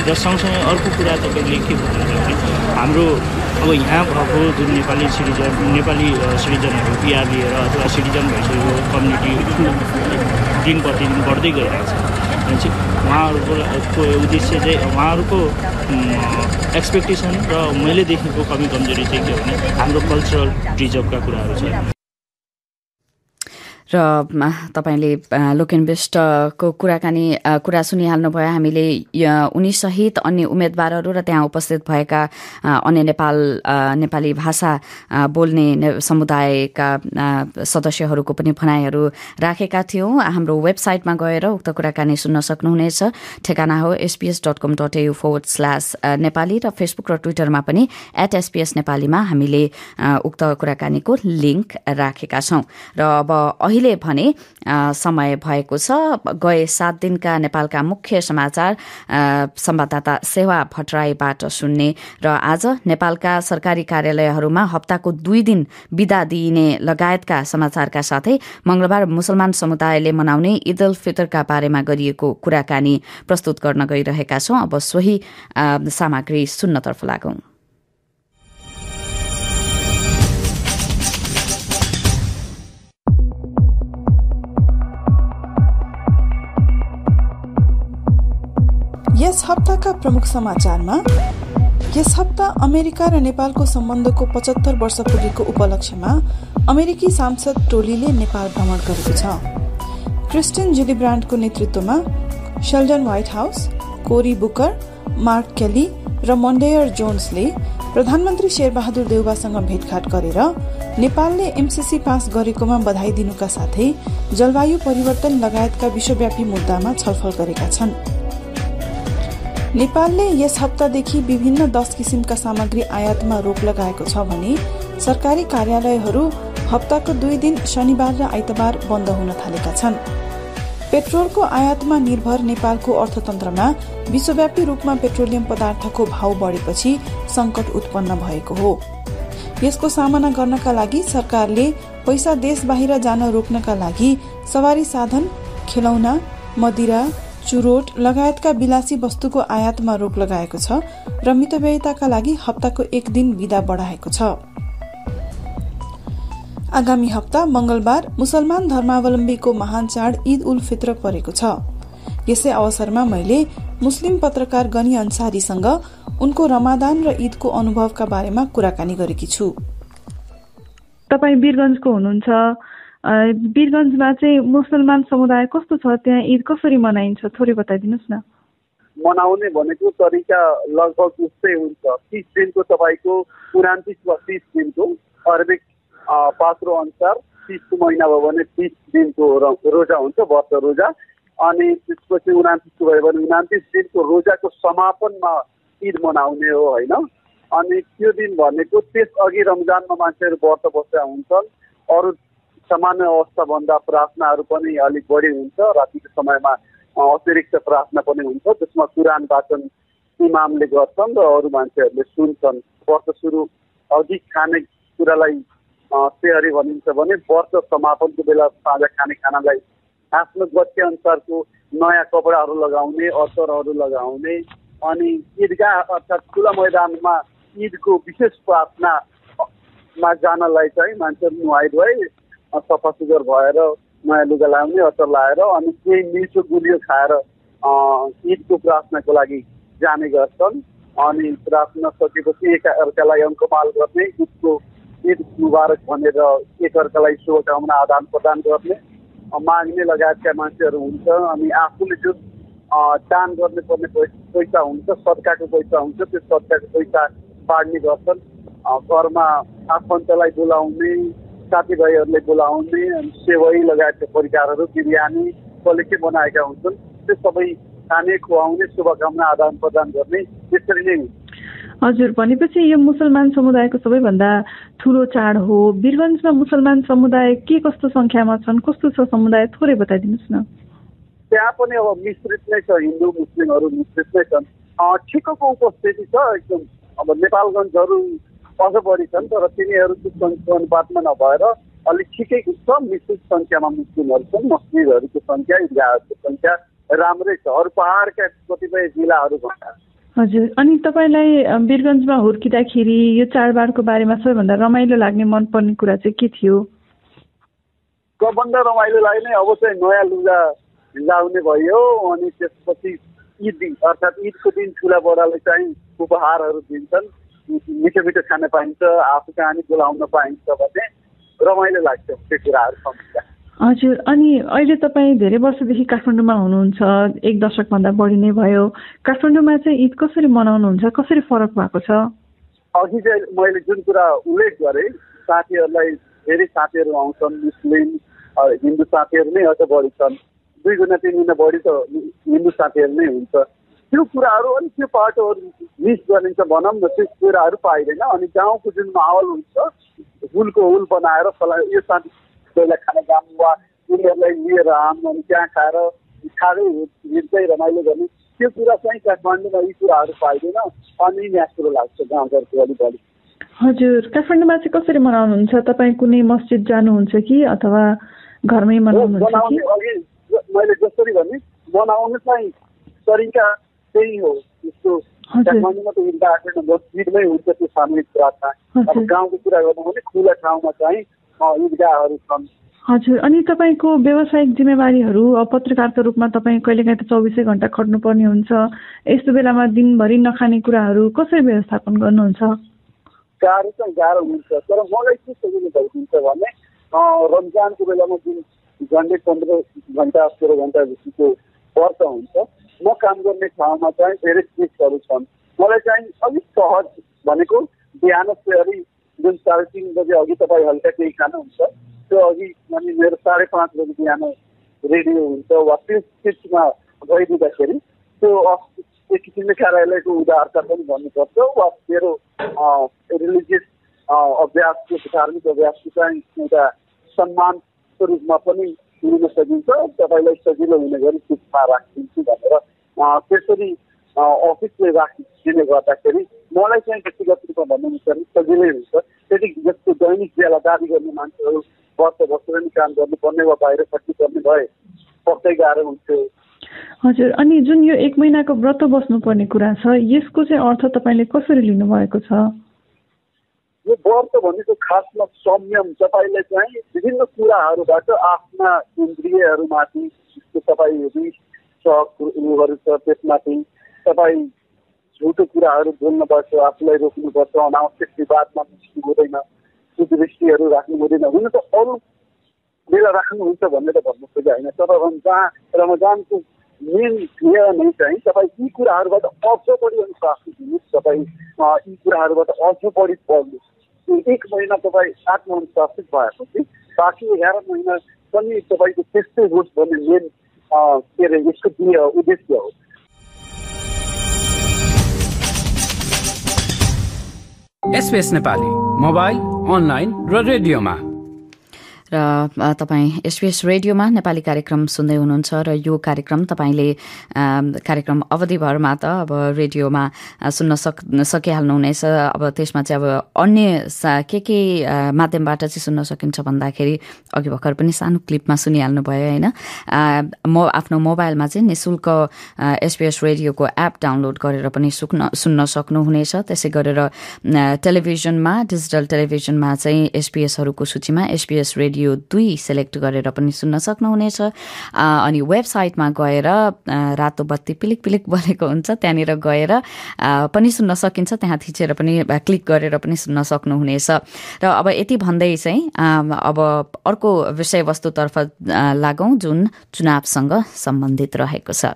र सँगसँगै अर्को कुरा तपाईँले के भन्नुहुन्छ भने हाम्रो अब यहाँ भएको जुन नेपाली सिटिजनहरू पिआर लिएर अथवा सिटिजन भइसकेको कम्युनिटी दिन प्रतिदिन बढ्दै गइरहेको छ भने चाहिँ उहाँहरूको उद्देश्य चाहिँ उहाँहरूको एक्सपेक्टेसन र मैले देखेको कमी कमजोरी चाहिँ के भने हाम्रो कल्चरल रिजर्भका कुराहरू छ र तपाईले लोकेनबेस्टको कुरा सुनिहाल्नुभयो हामीले उनी सहित अन्य उम्मेदवारहरू र त्यहाँ उपस्थित भएका अन्य नेपाली भाषा बोल्ने समुदायका सदस्यहरूको पनि भनाइहरू राखेका थियौं हाम्रो वेबसाइटमा गएर उक्त कुराकानी सुन्न सक्नुहुनेछ ठेगाना हो sbs.com.au/nepali र फेसबुक र ट्विटरमा पनि @sbsnepali-मा हामीले उक्त कुराकानीको लिंक राखेका छौं र अब अहिले भने समय भएको छ गए 7 दिनका नेपालका मुख्य समाचार संवाददाता सेवा भट्टराईबाट सुन्ने र आज नेपालका सरकारी कार्यालयहरूमा हप्ताको 2 दिन बिदा दिइने लगायतका समाचारका साथै मंगलबार मुसलमान समुदायले मनाउने ईद उल फितरका बारेमा गरिएको कुराकानी प्रस्तुत गर्न गइरहेका छौं अब सोही सामग्री सुन्नतर्फ लागौं यस हप्ताका प्रमुख समाचारमा यस हप्ता अमेरिका र नेपालको सम्बन्धको 75 वर्ष पुगेको उपलक्ष्यमा अमेरिकी सांसद टोलीले नेपाल भ्रमण गरेको छ क्रिस्टिन जिलिब्रान्डको नेतृत्वमा शेल्डन व्हाइट हाउस कोरी बुकर मार्क केली र मन्डेयर जोन्सले प्रधानमन्त्री शेरबहादुर देउवासँग भेटघाट गरेर नेपालले एमसीसी पास गरेकोमा बधाई दिनुका साथै जलवायु परिवर्तन लगायतका विश्वव्यापी मुद्दामा छलफल गरेका छन् नेपालले यस हप्तादेखि विभिन्न 10 किसिमका सामग्री आयातमा रोक लगाएको छ भने सरकारी कार्यालयहरू हप्ताको 2 दिन शनिबार र आइतबार बन्द हुन थालेका छन् पेट्रोलको आयातमा निर्भर नेपालको अर्थतन्त्रमा विश्वव्यापी रूपमा पेट्रोलियम पदार्थको भाव बढेपछि संकट उत्पन्न भएको हो यसको सामना गर्नका लागि सरकारले पैसा देश बाहिर जान रोक्नका लागि सवारी साधन खेलौना मदिरा चुरोट लगायतका विलासी वस्तुको आयातमा रोक लगाएको छ र मितव्ययिताका लागि हप्ताको 1 दिन बिदा बढाएको छ आगामी हप्ता मंगलबार मुसलमान धर्मावलम्बीको महान चाड ईद उल फितर परेको छ यसै अवसरमा मैले मुस्लिम पत्रकार गनी अन्सारीसँग उनको रमादान र ईदको अनुभवका बारेमा कुराकानी गरेकी छु तपाई वीरगञ्जको हुनुहुन्छ वीरगञ्जमा चाहिँ मुसलमान समुदाय कस्तो छ त्यहाँ ईद कसरी मनाइन्छ थोरै बताइदिनुस् न मनाउने भनेको तरिका लगभग उस्तै हुन्छ 30 दिनको तपाईको 29 वा 30 दिनको अरबिक पात्रो अनुसार 30 को महिना भयो भने 30 दिनको रोजा हुन्छ व्रत रोजा अनि त्यसपछि 29 को भयो भने 29 दिनको रोजाको समापनमा ईद मनाउने हो हैन अनि त्यो दिन भनेको त्यसअघि रमजानमा मान्छेहरू व्रत बसेका हुन्छन् अरु सामान्य अवस्था भन्दा प्रार्थनाहरू पनि अलिक बढी हुन्छ रातिको समयमा अतिरिक्त प्रार्थना पनि हुन्छ त्यसमा कुरान वाचन इमामले गर्छन् र अरु मान्छेहरूले सुन्छन् व्रत सुरु अघि खाने कुरालाई सेहरी भनिन्छ भने व्रत समापनको बेला साँझ खाने खानालाई आफ्नो गति अनुसारको नयाँ कपडाहरू लगाउने अतरहरू लगाउने अनि ईदगाह अर्थात् खुला मैदानमा ईदको विशेष प्रार्थनामा जानलाई चाहिँ मान्छेहरू नुहाइ सफा सुग्घर भएर नयाँ लुगा लाउने अतर लाएर अनि केही मिठो गुलियो खाएर ईदको प्रार्थनाको लागि जाने गर्छन् अनि प्रार्थना सकेपछि एक अर्कालाई अङ्कमाल गर्ने ईद मुबारक भनेर एक अर्कालाई शुभकामना आदान प्रदान गर्ने माग्ने लगायतका मान्छेहरू हुन्छ अनि आफूले जुन दान गर्ने पर्ने पैसा हुन्छ सदकाको पैसा हुन्छ त्यो सदकाको पैसा बाँड्ने गर्छन् घरमा आफन्तलाई बोलाउने साथीभाइहरूले बोलाउने अनि सेवई लगायतका परिकारहरू बिरयानी कसले के बनाएका हुन्छन् त्यो सबै खाने खुवाउने शुभकामना आदान प्रदान गर्ने त्यसरी नै हुन्छ। हजुर, भनेपछि यो मुसलमान समुदायको सबैभन्दा ठुलो चाड हो। वीरगञ्जमा मुसलमान समुदाय के कस्तो सङ्ख्यामा छन्, कस्तो छ समुदाय, थोरै बताइदिनुहोस् न। त्यहाँ पनि अब मिश्रित नै छ, हिन्दू मुस्लिमहरू मिश्रित नै छन्। ठिकको उपस्थिति छ एकदम। अब नेपालगञ्जहरू अझ बढी छन् तर तिनीहरू त्यो अनुपातमा नभएर अलिक ठिकैको छ। मिश्रित सङ्ख्यामा मुस्लिमहरू छन्, मस्जिदहरूको सङ्ख्या, इदगाहहरूको सङ्ख्या राम्रै छ अरू पहाडका कतिपय जिल्लाहरू भन्दा। हजुर, अनि तपाईँलाई वीरगञ्जमा हुर्किँदाखेरि यो चाडबाडको बारेमा सबैभन्दा रमाइलो लाग्ने मनपर्ने कुरा चाहिँ के थियो? सबभन्दा रमाइलो लाग्ने अब चाहिँ नयाँ लुगा लाउने भयो अनि त्यसपछि ईद अर्थात् ईदको दिन ठुला बडाले चाहिँ उपहारहरू दिन्छन्, मिठो मिठो खान पाइन्छ, आफू कहाँ नि बोलाउन पाइन्छ भने रमाइलो लाग्छ त्यो कुराहरू सम्झिँदा। हजुर, अनि अहिले तपाईँ धेरै वर्षदेखि काठमाडौँमा हुनुहुन्छ, 1 दशकभन्दा बढी नै भयो। काठमाडौँमा चाहिँ ईद कसरी मनाउनुहुन्छ, कसरी फरक भएको छ? अघि चाहिँ मैले जुन कुरा उल्लेख गरेँ, साथीहरूलाई धेरै साथीहरू आउँछन्, मुस्लिम हिन्दू साथीहरू नै अझ बढी छन्, 2 गुणा 3 गुणा बढी त हिन्दू साथीहरू नै हुन्छ। त्यो कुराहरू अनि त्यो पाटोहरू मिस गरिन्छ भनौँ न, त्यो कुराहरू पाइँदैन। अनि गाउँको जुन माहौल हुन्छ, हुलको हुल बनाएर यो साथी कोहीलाई खाना जानु वा उनीहरूलाई लिएर आउनु अनि त्यहाँ खाएर खाँदै हिँड्दै रमाइलो गर्ने त्यो कुरा चाहिँ काठमाडौँमा यी कुराहरू पाइँदैन अनि न्यास्रो लाग्छ गाउँघरको अलिक बढी। हजुर, काठमाडौँमा चाहिँ कसरी मनाउनुहुन्छ? तपाईँ कुनै मस्जिद जानुहुन्छ कि अथवा घरमै मनाउनुहुन्छ? अघि मैले जसरी भने मनाउनु चाहिँ तरिका त्यही हो। जस्तो काठमाडौँमा त हिँड्दा आएन, मस्जिदमै हुन्छ त्यो सामूहिक प्रार्थना। अब गाउँको कुरा गर्नु भने खुला ठाउँमा चाहिँ ईदगाहहरू छन्। हजुर, अनि तपाईँको व्यावसायिक जिम्मेवारीहरू पत्रकारको रूपमा तपाईँ कहिलेकाहीँ त 24 घण्टा खट्नुपर्ने हुन्छ। यस्तो बेलामा दिनभरि नखाने कुराहरू कसरी व्यवस्थापन गर्नुहुन्छ? गाह्रो चाहिँ गाह्रो हुन्छ, तर मलाई के सजिलो भइदिन्छ भने रमजानको बेलामा जुन झन्डै 15 घण्टा 16 घण्टा जतिको व्रत हुन्छ, म काम गर्ने ठाउँमा चाहिँ धेरै चिजहरू छन्। मलाई चाहिँ अलिक सहज भनेको बिहान फेरि जुन 3:30 बजे अघि तपाईँ हल्का केही खानुहुन्छ त्यो अघि अनि मेरो 5:30 बजी बिहान रेडी हुन्छ वा त्यो चिजमा गइदिँदाखेरि त्यो एक किसिमले कार्यालयको उदारता पनि भन्नुपर्छ वा मेरो रिलिजियस अभ्यासको धार्मिक अभ्यासको चाहिँ एउटा सम्मानको रूपमा पनि लिन सकिन्छ। तपाईँलाई सजिलो हुने गरी चिजमा राखिदिन्छु भनेर त्यसरी अफिसले राखिदिने गर्दाखेरि मलाई चाहिँ व्यक्तिगत रूपमा भन्नुपर्ने सजिलै हुन्छ। त्यति जस्तो दैनिक बेला दाबी गर्ने मान्छेहरू वर्ष बसेर नि काम गर्नुपर्ने वा बाहिर खट्नुपर्ने भए पक्कै गाह्रो हुन्थ्यो। हजुर, अनि जुन यो 1 महिनाको व्रत बस्नुपर्ने कुरा छ, यसको चाहिँ अर्थ तपाईँले कसरी लिनुभएको छ? यो व्रत भनेको खासमा संयम। तपाईँले चाहिँ विभिन्न कुराहरूबाट आफ्ना इन्द्रियहरूमाथि जस्तो तपाईँ रिस शखहरू छ त्यसमाथि तपाईँ झुटो कुराहरू बोल्नुपर्छ, आफूलाई रोक्नुपर्छ, अनावश्यक विवादमा मिस्नु हुँदैन, कुदृष्टिहरू राख्नु हुँदैन। हुन त अरू बेला राख्नुहुन्छ भन्ने त भन्नु खोजे होइन, तर रमजानको मेन ध्येय नै चाहिँ तपाईँ यी कुराहरूबाट अझ बढी अनुशासित हुनुहोस्, तपाईँ यी कुराहरूबाट अझ बढी पढ्नुहोस्। 1 महिना तपाईँ आत्मअनुशासित भएपछि बाँकी 11 महिना पनि तपाईँको त्यस्तै होस् भन्ने मेन के अरे यसको उद्देश्य हो। SBS नेपाली मोबाइल, अनलाइन र रेडियोमा। र तपाईँ SBS रेडियोमा नेपाली कार्यक्रम सुन्दै हुनुहुन्छ र यो कार्यक्रम तपाईँले कार्यक्रम अवधिभरमा त अब रेडियोमा सुन्न सकिहाल्नुहुनेछ। अब त्यसमा चाहिँ अब अन्य के माध्यमबाट चाहिँ सुन्न सकिन्छ भन्दाखेरि अघि भर्खर पनि सानो क्लिपमा सुनिहाल्नु भयो होइन। म आफ्नो मोबाइलमा चाहिँ निःशुल्क SBS रेडियोको एप डाउनलोड गरेर पनि सुन्न सक्नुहुनेछ। त्यसै गरेर टेलिभिजनमा डिजिटल टेलिभिजनमा चाहिँ SBSहरूको सूचीमा SBS रेडियो 2 सेलेक्ट गरेर पनि सुन्न सक्नुहुनेछ। अनि वेबसाइटमा गएर रातो बत्ती पिलिक पिलिक बलेको हुन्छ, त्यहाँनिर गएर पनि सुन्न सकिन्छ, त्यहाँ थिचेर पनि क्लिक गरेर पनि सुन्न सक्नुहुनेछ। र अब यति भन्दै चाहिँ अब अर्को विषयवस्तुतर्फ लागौँ जुन चुनावसँग सम्बन्धित रहेको छ।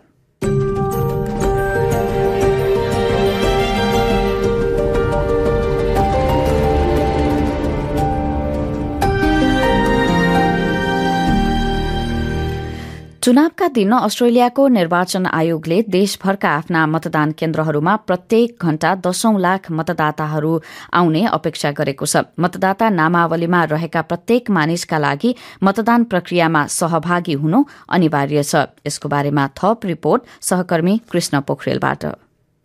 चुनावका दिन अस्ट्रेलियाको निर्वाचन आयोगले देशभरका आफ्ना मतदान केन्द्रहरूमा प्रत्येक घण्टा 10 लाख मतदाताहरू आउने अपेक्षा गरेको छ। मतदाता नामावलीमा रहेका प्रत्येक मानिसका लागि मतदान प्रक्रियामा सहभागी हुनु अनिवार्य छ। यसको बारेमा थप रिपोर्ट सहकर्मी कृष्ण पोखरेलबाट।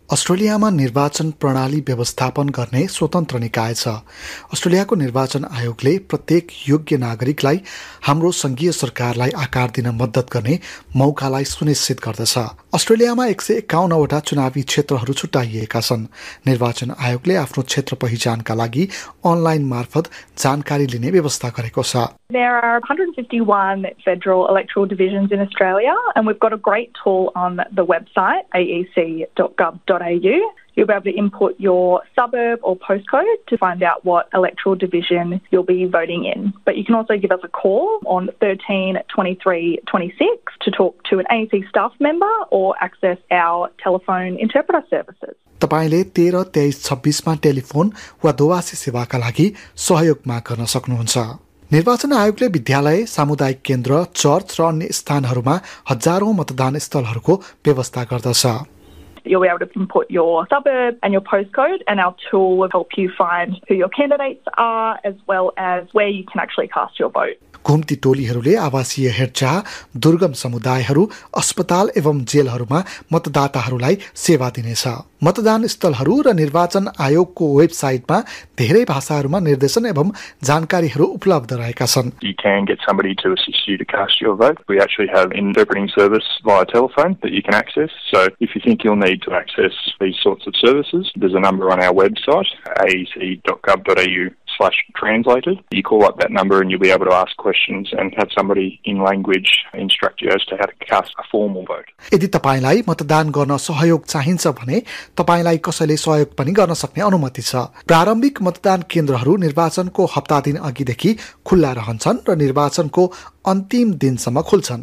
अस्ट्रेलियामा निर्वाचन प्रणाली व्यवस्थापन गर्ने स्वतन्त्र निकाय छ। अस्ट्रेलियाको निर्वाचन आयोगले प्रत्येक योग्य नागरिकलाई हाम्रो संघीय सरकारलाई आकार दिन मद्दत गर्ने मौकालाई सुनिश्चित गर्दछ। अस्ट्रेलियामा 151 वटा चुनावी क्षेत्रहरू छुट्याइएका छन्। निर्वाचन आयोगले आफ्नो क्षेत्र पहिचानका लागि अनलाइन मार्फत जानकारी लिने व्यवस्था गरेको छ। There are 151 federal electoral divisions in Australia, and we've got a great tool on the website, aec.gov.au. You'll be able to input your suburb or postcode to find out what electoral division you'll be voting in. But you can also give us a call on 13 23 26 to talk to an AEC staff member or access our telephone interpreter services. तपाईले 13 23 26 मा टेलिफोन वा दूरभाष सेवाका लागि सहयोग माग गर्न सक्नुहुन्छ। निर्वाचन आयोगले विद्यालय, सामुदायिक केन्द्र, चर्च र अन्य स्थानहरूमा हजारौं मतदान स्थलहरूको व्यवस्था गर्दछ। You'll be able to input your suburb and your postcode, and our tool will help you find who your candidates are as well as where you can actually cast your vote. घुम्ती टोलीहरूले आवासीय हेरचाह, दुर्गम समुदायहरू, अस्पताल एवं जेलहरूमा मतदाताहरूलाई सेवा दिनेछ। मतदान स्थलहरू र निर्वाचन आयोगको वेबसाइटमा धेरै भाषाहरूमा निर्देशन एवं जानकारीहरू उपलब्ध रहेका छन्। You can get somebody to assist you to cast your vote. We actually have an interpreting service via telephone that you can access. So if you think you'll need to access these sorts of services, there's a number on our website, aec.gov.au/translated. You call up that number and you'll be able to ask questions and have somebody in language instruct you as to how to cast a formal vote. यदि तपाईलाई मतदान गर्न सहयोग चाहिन्छ भने तपाईलाई कसैले सहयोग पनि गर्न सक्ने अनुमति छ। प्रारम्भिक मतदान केन्द्रहरू निर्वाचनको हप्ता दिन अघिदेखि खुल्ला रहन्छन् र निर्वाचनको अन्तिम दिनसम्म खुल्छन्।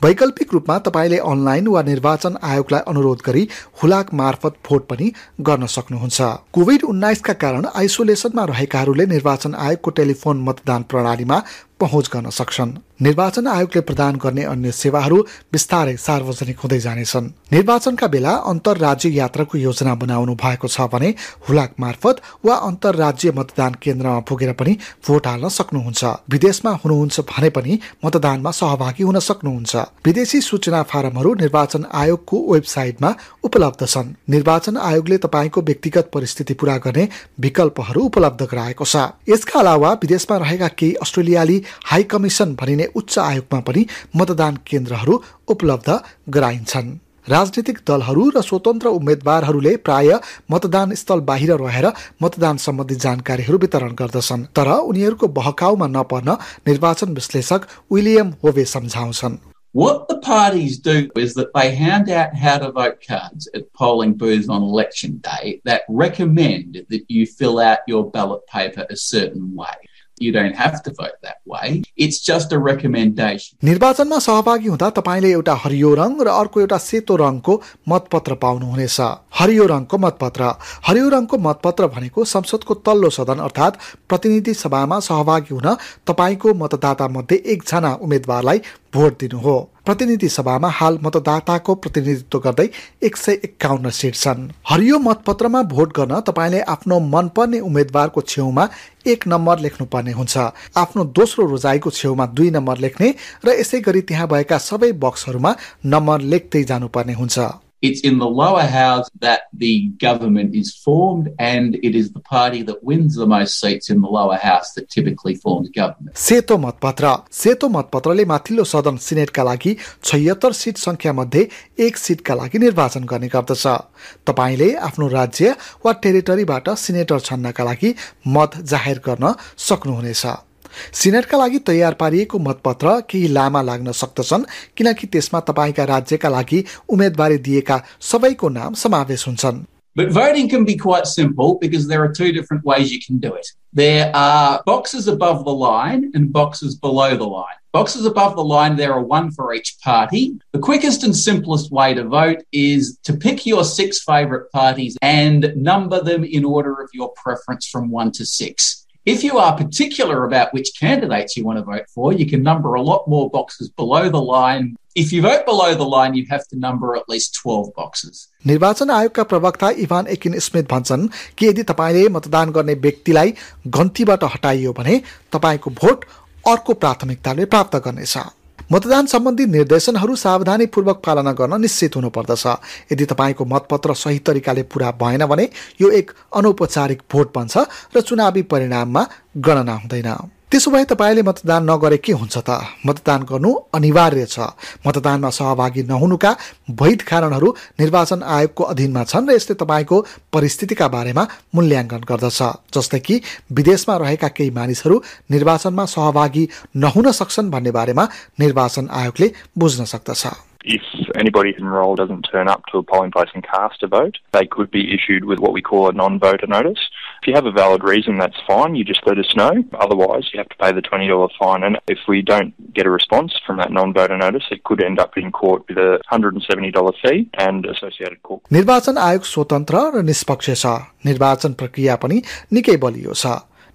वैकल्पिक रूपमा तपाईले अनलाइन वा निर्वाचन आयोगलाई अनुरोध गरी हुलाक मार्फत भोट पनि गर्न सक्नुहुन्छ। कोभिड-19 का कारण आइसोलेसनमा रहेकाहरूले निर्वाचन आयोगको टेलिफोन मतदान प्रणालीमा पहुँच गर्न सक्छन्। निर्वाचन आयोगले प्रदान गर्ने अन्य सेवाहरू बिस्तारै सार्वजनिक हुँदै जानेछन्। निर्वाचनका बेला अन्तर्राज्य यात्राको योजना बनाउनु भएको छ भने हुलाक मार्फत वा अन्तर्राज्य मतदान केन्द्रमा पुगेर पनि भोट हाल्न सक्नुहुन्छ। विदेशमा हुनुहुन्छ भने पनि मतदानमा सहभागी हुन सक्नुहुन्छ। विदेशी सूचना फारमहरू निर्वाचन आयोगको वेबसाइटमा उपलब्ध छन्। निर्वाचन आयोगले तपाईको व्यक्तिगत परिस्थिति पूरा गर्ने विकल्पहरू उपलब्ध गराएको छ। यसका अलावा विदेशमा रहेका केही अस्ट्रेलियाली हाई कमिसन भनिने उच्च आयोगमा पनि मतदान केन्द्रहरू उपलब्ध गराइन्छन्। राजनीतिक दलहरू र स्वतन्त्र उम्मेदवारहरूले प्राय मतदान स्थल बाहिर रहेर मतदान सम्बन्धी जानकारीहरू वितरण गर्दछन्, तर उनीहरूको बहकाउमा नपर्न निर्वाचन विश्लेषक विलियम होवे सम्झाउँछन्। What the parties do is that they hand out how to vote cards at polling booths on election day that recommend that you fill out your ballot paper a certain way. You don't have to vote that way. It's just a recommendation. निर्वाचनमा सहभागी हुँदा तपाईले एउटा हरियो रङ र अर्को एउटा सेतो रङको मतपत्र पाउनुहुनेछ। हरियो रङको मतपत्र भनेको संसदको तल्लो सदन अर्थात् प्रतिनिधि सभामा सहभागी हुन तपाईको मतदाता मध्ये एकजना उम्मेदवारलाई भोट दिनु हो। प्रतिनिधि सभामा हाल मतदाताको प्रतिनिधित्व गर्दै 151 सीट छन्। हरियो मतपत्रमा भोट गर्न तपाईले आफ्नो मनपर्ने उम्मेदवारको छेउमा 1 नम्बर लेख्नुपर्ने हुन्छ। आफ्नो दोस्रो रोजाइको छेउमा 2 नम्बर लेख्ने र यसै गरी त्यहाँ भएका सबै बक्सहरूमा नम्बर लेख्दै जानुपर्ने हुन्छ। It's in the lower house that the government is formed, and it is the party that wins the most seats in the lower house that typically forms government. सेतो मतपत्रले माथिल्लो सदन सिनेटका लागि 76 सीट संख्या मध्ये 1 सीटका लागि निर्वाचन गर्ने गर्दछ। तपाईले आफ्नो राज्य वा टेरिटरीबाट सिनेटर छन्नका लागि मत जाहेर गर्न सक्नुहुनेछ। सिनेटका लागि तयार पारिएको मतपत्र केही लामा लाग्न सक्दछन् किनकि त्यसमा तपाईका राज्यका लागि उम्मेदवारी दिएका सबैको नाम समावेश हुन्छन्। But voting can be quite simple because there are 2 different ways you can do it. There are boxes above the line and boxes below the line. Boxes above the line, there are 1 for each party. The quickest and simplest way to vote is to pick your 6 favourite parties and number them in order of your preference from 1 to 6. If you are particular about which candidates you want to vote for, you can number a lot more boxes below the line. If you vote below the line, you have to number at least 12 boxes. निर्वाचन आयोगका प्रवक्ता इभान एकिन स्मिथ भन्छन् कि यदि तपाईले मतदान गर्ने व्यक्तिलाई गन्तीबाट हटाइयो भने तपाईको भोट अर्को प्राथमिकताले प्राप्त गर्नेछ। मतदान सम्बन्धी निर्देशनहरू सावधानीपूर्वक पालना गर्न निश्चित हुनुपर्दछ। यदि तपाईको मतपत्र सही तरिकाले पूरा भएन भने यो एक अनौपचारिक भोट बन्छ र चुनावी परिणाममा गणना हुँदैन। त्यसो भए तपाईले मतदान नगरे के हुन्छ त? मतदान गर्नु अनिवार्य छ। मतदानमा सहभागी नहुनुका वैध कारणहरू निर्वाचन आयोगको अधीनमा छन् र यसले तपाईको परिस्थितिका बारेमा मूल्याङ्कन गर्दछ। जस्तै कि विदेशमा रहेका केही मानिसहरू निर्वाचनमा सहभागी नहुन सक्छन् भन्ने बारेमा निर्वाचन आयोगले बुझ्न सक्दछ। If anybody enrolled doesn't turn up to a polling place and cast a vote, they could be issued with what we call a non-voter notice. If you have a valid reason, that's fine. You just let us know. Otherwise, you have to pay the $20 fine. And if we don't get a response from that non-voter notice, it could end up in court with a $170 fee and associated court. निर्वाचन आयोग स्वतन्त्र र निष्पक्ष छ। निर्वाचन प्रक्रिया पनि निकै बलियो छ।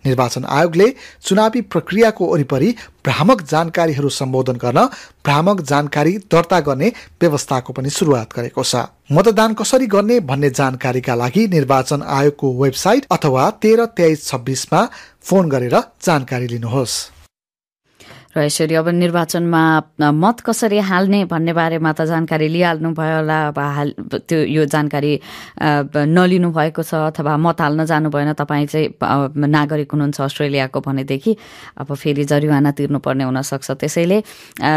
निर्वाचन आयोगले चुनावी प्रक्रियाको वरिपरि भ्रामक जानकारीहरू सम्बोधन गर्न भ्रामक जानकारी दर्ता गर्ने व्यवस्थाको पनि सुरुवात गरेको छ। मतदान कसरी गर्ने भन्ने जानकारीका लागि निर्वाचन आयोगको वेबसाइट अथवा 13 23 26 मा फोन गरेर जानकारी लिनुहोस्। र यसरी अब निर्वाचनमा मत कसरी हाल्ने भन्ने बारेमा त जानकारी लिइहाल्नु भयो होला। अब त्यो यो जानकारी नलिनु भएको छ अथवा मत हाल्न जानु भएन, तपाईँ चाहिँ नागरिक हुनुहुन्छ अस्ट्रेलियाको भनेदेखि अब फेरि जरिवाना तिर्नुपर्ने हुनसक्छ। त्यसैले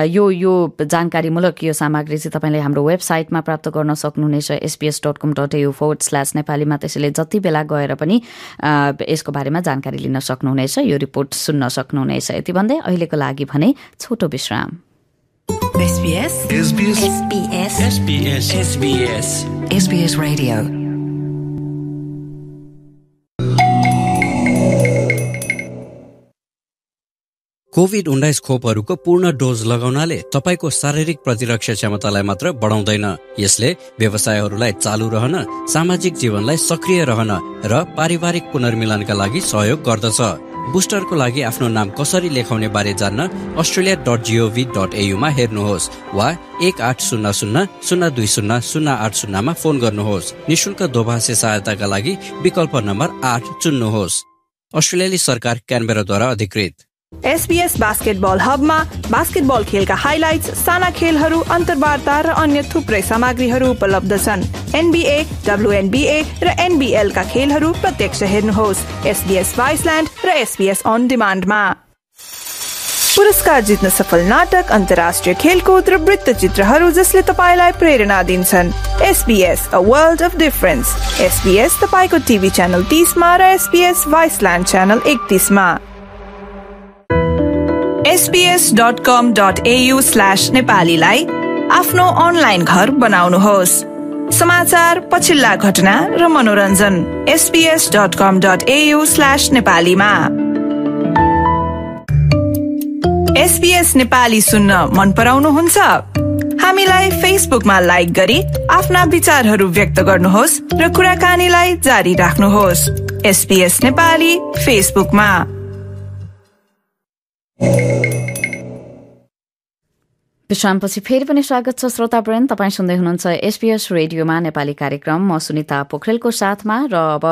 यो जानकारीमूलक यो सामग्री चाहिँ तपाईँले हाम्रो वेबसाइटमा प्राप्त गर्न सक्नुहुनेछ sbs.com.au/नेपालीमा। त्यसैले जति बेला गएर पनि यसको बारेमा जानकारी लिन सक्नुहुनेछ, यो रिपोर्ट सुन्न सक्नुहुनेछ। यति भन्दै अहिलेको लागि भने छोटो विश्राम। SBS Radio। कोभिड-19 खोपहरूको पूर्ण डोज लगाउनाले तपाईको शारीरिक प्रतिरक्षा क्षमतालाई मात्र बढाउँदैन, यसले व्यवसायहरूलाई चालू रहन, सामाजिक जीवनलाई सक्रिय रहन र पारिवारिक पुनर्मिलनका लागि सहयोग गर्दछ। बुस्टरको लागि आफ्नो नाम कसरी लेखाउने बारे जान्न australia.gov.au मा हेर्नुहोस् वा 1800-020-080 मा फोन गर्नुहोस्। निशुल्क दोभाषी सहायताका लागि विकल्प नम्बर 8 चुन्नुहोस्। अस्ट्रेलियाली सरकार क्यानबेराद्वारा अधिकृत। SBS बास्केटबल हबमा बास्केटबल खेलका हाइलाइट्स, साना खेलहरू, अन्तर्वार्ता र अन्य थुप्रै सामग्रीहरू उपलब्ध छन्। NBA, WNBA र NBL का खेलहरू प्रत्यक्ष हेर्नुहोस् SBS वाइसल्यान्ड र SBS अन डिमान्डमा। पुरस्कार जित्न सफल नाटक, अन्तर्राष्ट्रिय खेलकुद र वृत्तचित्रहरू जसले तपाईलाई प्रेरणा दिन्छन्। SBS A World of Difference। SBS तपाईको टिभी च्यानल 30 मा र SBS वाइसल्यान्ड च्यानल 31 मा। sbs.com.au/nepali लाई आफ्नो अनलाइन घर बनाउनुहोस्। समाचार, पछिल्ला घटना र मनोरञ्जन sbs.com.au/nepali मा। SBS नेपाली सुन्न मन पराउनुहुन्छ? हामीलाई फेसबुकमा लाइक गरी आफ्ना विचारहरू व्यक्त गर्नुहोस् र कुराकानीलाई जारी राख्नुहोस्। SBS नेपाली फेसबुकमा। विश्रामपछि फेरि पनि स्वागत छ श्रोतावृन्द। तपाईँ सुन्दै हुनुहुन्छ SBS रेडियोमा नेपाली कार्यक्रम। म सुनिता पोखरेलको साथमा र अब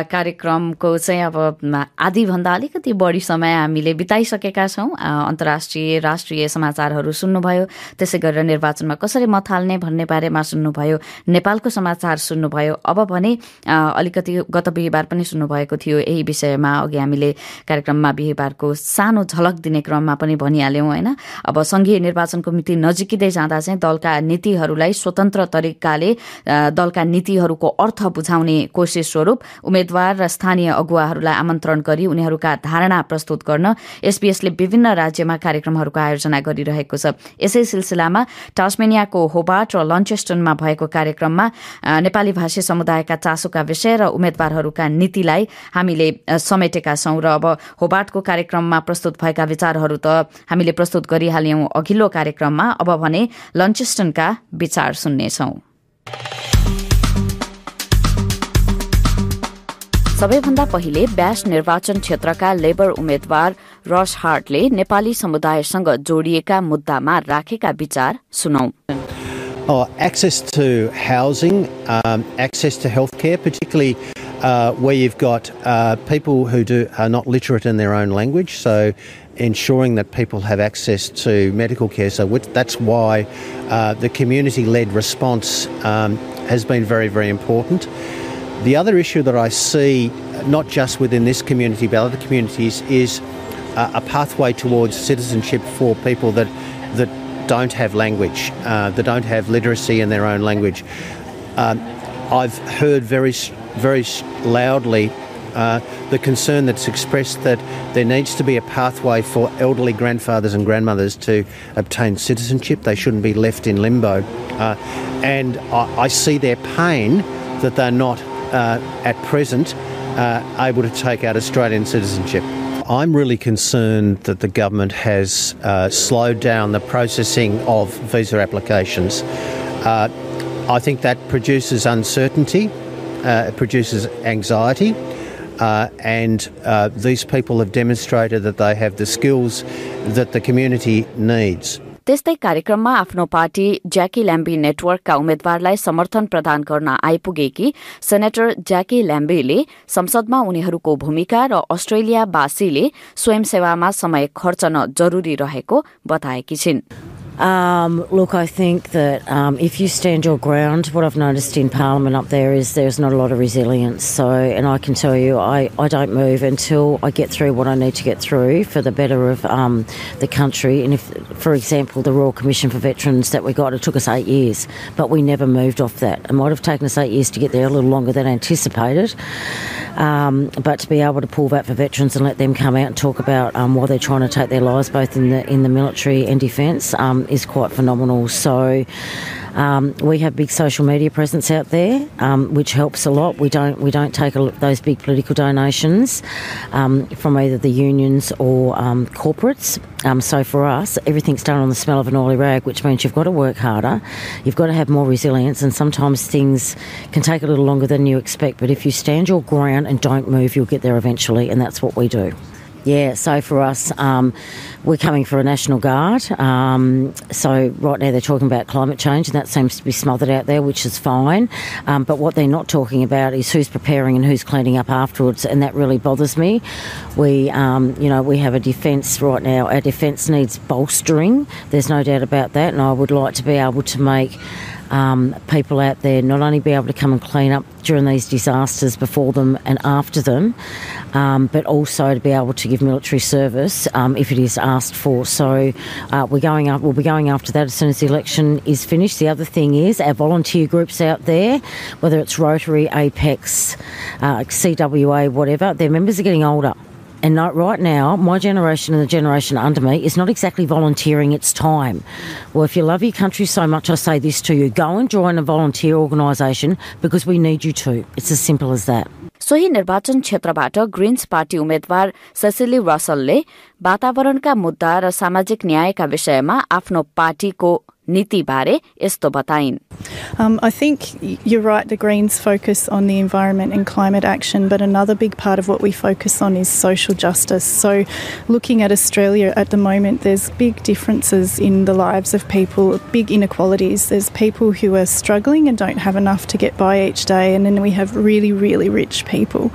कार्यक्रमको चाहिँ अब आधीभन्दा अलिकति बढी समय हामीले बिताइसकेका छौँ। अन्तर्राष्ट्रिय राष्ट्रिय समाचारहरू सुन्नुभयो, त्यसै गरेर निर्वाचनमा कसरी मत हाल्ने भन्ने बारेमा सुन्नुभयो, नेपालको समाचार सुन्नुभयो। अब भने अलिकति गत बिहिबार पनि सुन्नुभएको थियो यही विषयमा। अघि हामीले कार्यक्रममा बिहिबारको सानो झलक दिने क्रममा पनि भनिहाल्यौँ होइन। अब सङ्घीय निर्वाचन मिति नजिकिँदै जाँदा चाहिँ दलका नीतिहरूलाई स्वतन्त्र तरिकाले दलका नीतिहरूको अर्थ बुझाउने कोसिस स्वरूप उम्मेद्वार र स्थानीय अगुवाहरूलाई आमन्त्रण गरी उनीहरूका धारणा प्रस्तुत गर्न एसबीएसले विभिन्न राज्यमा कार्यक्रमहरूको आयोजना गरिरहेको छ। यसै सिलसिलामा टास्मेनियाको होबार्ट र लन्चेस्टनमा भएको कार्यक्रममा नेपाली भाषी समुदायका चासोका विषय र उम्मेद्वारहरूका नीतिलाई हामीले समेटेका छौँ। र अब होबार्टको कार्यक्रममा प्रस्तुत भएका विचारहरू त हामीले प्रस्तुत गरिहाल्यौँ अघिल्लो कार्यक्रममा। अब भने लन्चेस्टनका विचार सुन्नेछौँ। सबैभन्दा पहिले ब्यास निर्वाचन क्षेत्रका लेबर उम्मेद्वार रस हार्टले नेपाली समुदायसँग जोडिएका मुद्दामा राखेका विचार सुनौ। Access to housing, access to healthcare, particularly where you've got people who are not literate in their own language, so ensuring that people have access to medical care. So that's why the community-led response has been very, very important. The other issue that I see, not just within this community but other communities, is a pathway towards citizenship for people that don't have language, that don't have literacy in their own language. I've heard very loudly the concern that's expressed that there needs to be a pathway for elderly grandfathers and grandmothers to obtain citizenship. They shouldn't be left in limbo. And I see their pain that they're not at present able to take out Australian citizenship. I'm really concerned that the government has slowed down the processing of visa applications. I think that produces uncertainty, it produces anxiety, and these people have demonstrated that they have the skills that the community needs. त्यस्तै कार्यक्रममा आफ्नो पार्टी ज्याकी ल्याम्बी नेटवर्कका उम्मेद्वारलाई समर्थन प्रदान गर्न आइपुगेकी सेनेटर ज्याकी ल्याम्बीले संसदमा उनीहरूको भूमिका र अस्ट्रेलियावासीले स्वयंसेवामा समय खर्चन जरूरी रहेको बताएकी छिन्। Look, I think that if you stand your ground, what I've noticed in Parliament up there is there's not a lot of resilience. So, and I can tell you, I don't move until I get through what I need to get through for the better of the country. And if, for example, the Royal Commission for Veterans that we got, it took us 8 years, but we never moved off that. It might have taken us 8 years to get there, a little longer than anticipated. But to be able to pull that for veterans and let them come out and talk about why they're trying to take their lives, both in the military and defence, is quite phenomenal. So we have big social media presence out there, which helps a lot. We don't take those big political donations from either the unions or corporates. So for us, everything's done on the smell of an oily rag, which means you've got to work harder, you've got to have more resilience, and sometimes things can take a little longer than you expect. But if you stand your ground and don't move, you'll get there eventually, and that's what we do. Yeah, so for us, we're coming for a National Guard. So right now they're talking about climate change, and that seems to be smothered out there, which is fine. But what they're not talking about is who's preparing and who's cleaning up afterwards, and that really bothers me. We have a defence right now. Our defence needs bolstering. There's no doubt about that, and I would like to be able to make people out there not only be able to come and clean up during these disasters before them and after them, but also to be able to give military service if it is asked for. So we'll be going after that as soon as the election is finished. The other thing is our volunteer groups out there, whether it's Rotary, Apex, CWA, whatever, their members are getting older. And right now, my generation and the generation under me is not exactly volunteering, it's time. Well, if you love your country so much, I say this to you, go and join a volunteer organisation because we need you to. It's as simple as that. सोही निर्वाचन क्षेत्रबाट ग्रीन्स पार्टी उम्मेद्वार सेसिली रसलले वातावरणका मुद्दा र सामाजिक न्यायका विषयमा आफ्नो पार्टीको नीति बारे यस्तो बताइन्। I think you're right, the Greens focus on the environment and climate action, but another big part of what we focus on is social justice. So looking at Australia at the moment, there's big differences in the lives of people, big inequalities. There's people who are struggling and don't have enough to get by each day, and then we have really, really rich people.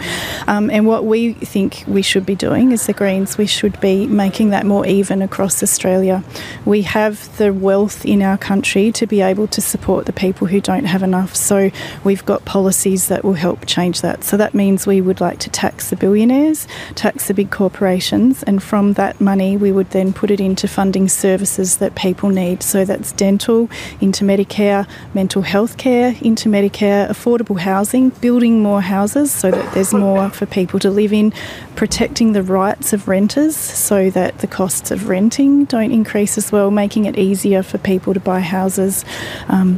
And what we think we should be doing as the Greens, we should be making that more even across Australia. We have the wealth in our country to be able to support the people who don't have enough. So we've got policies that will help change that. So that means we would like to tax the billionaires, tax the big corporations, and from that money we would then put it into funding services that people need. So that's dental, into Medicare, mental health care, into Medicare, affordable housing, building more houses so that there's more for people to live in, protecting the rights of renters so that the costs of renting don't increase as well, making it easier for people to buy houses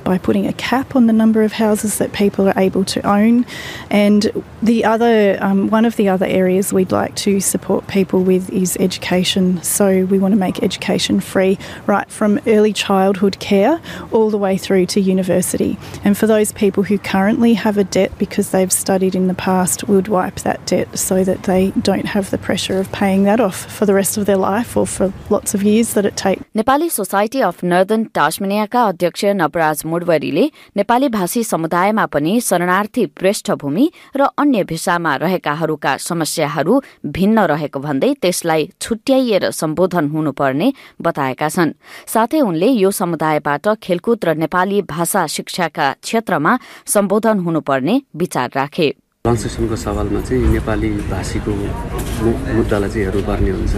by putting a cap on the number of houses that people are able to own. And the other, one of the other areas we'd like to support people with is education. So we want to make education free right from early childhood care all the way through to university. And for those people who currently have a debt because they've studied in the past, we'd wipe that debt so that they don't have the pressure of paying that off for the rest of their life or for lots of years that it takes. Nepali society of northern टास्मेनियाका अध्यक्ष नवराज मुडवरीले नेपाली भाषी समुदायमा पनि शरणार्थी पृष्ठभूमि र अन्य भिसामा रहेकाहरूका समस्याहरू भिन्न रहेको भन्दै त्यसलाई छुट्याइएर सम्बोधन हुनुपर्ने बताएका छन्। साथै उनले यो समुदायबाट खेलकुद र नेपाली भाषा शिक्षाका क्षेत्रमा सम्बोधन हुनुपर्ने विचार राखे। ट्रान्सलेसनको सवालमा चाहिँ नेपाली भाषीको मुद्दालाई चाहिँ हेर्नुपर्ने हुन्छ।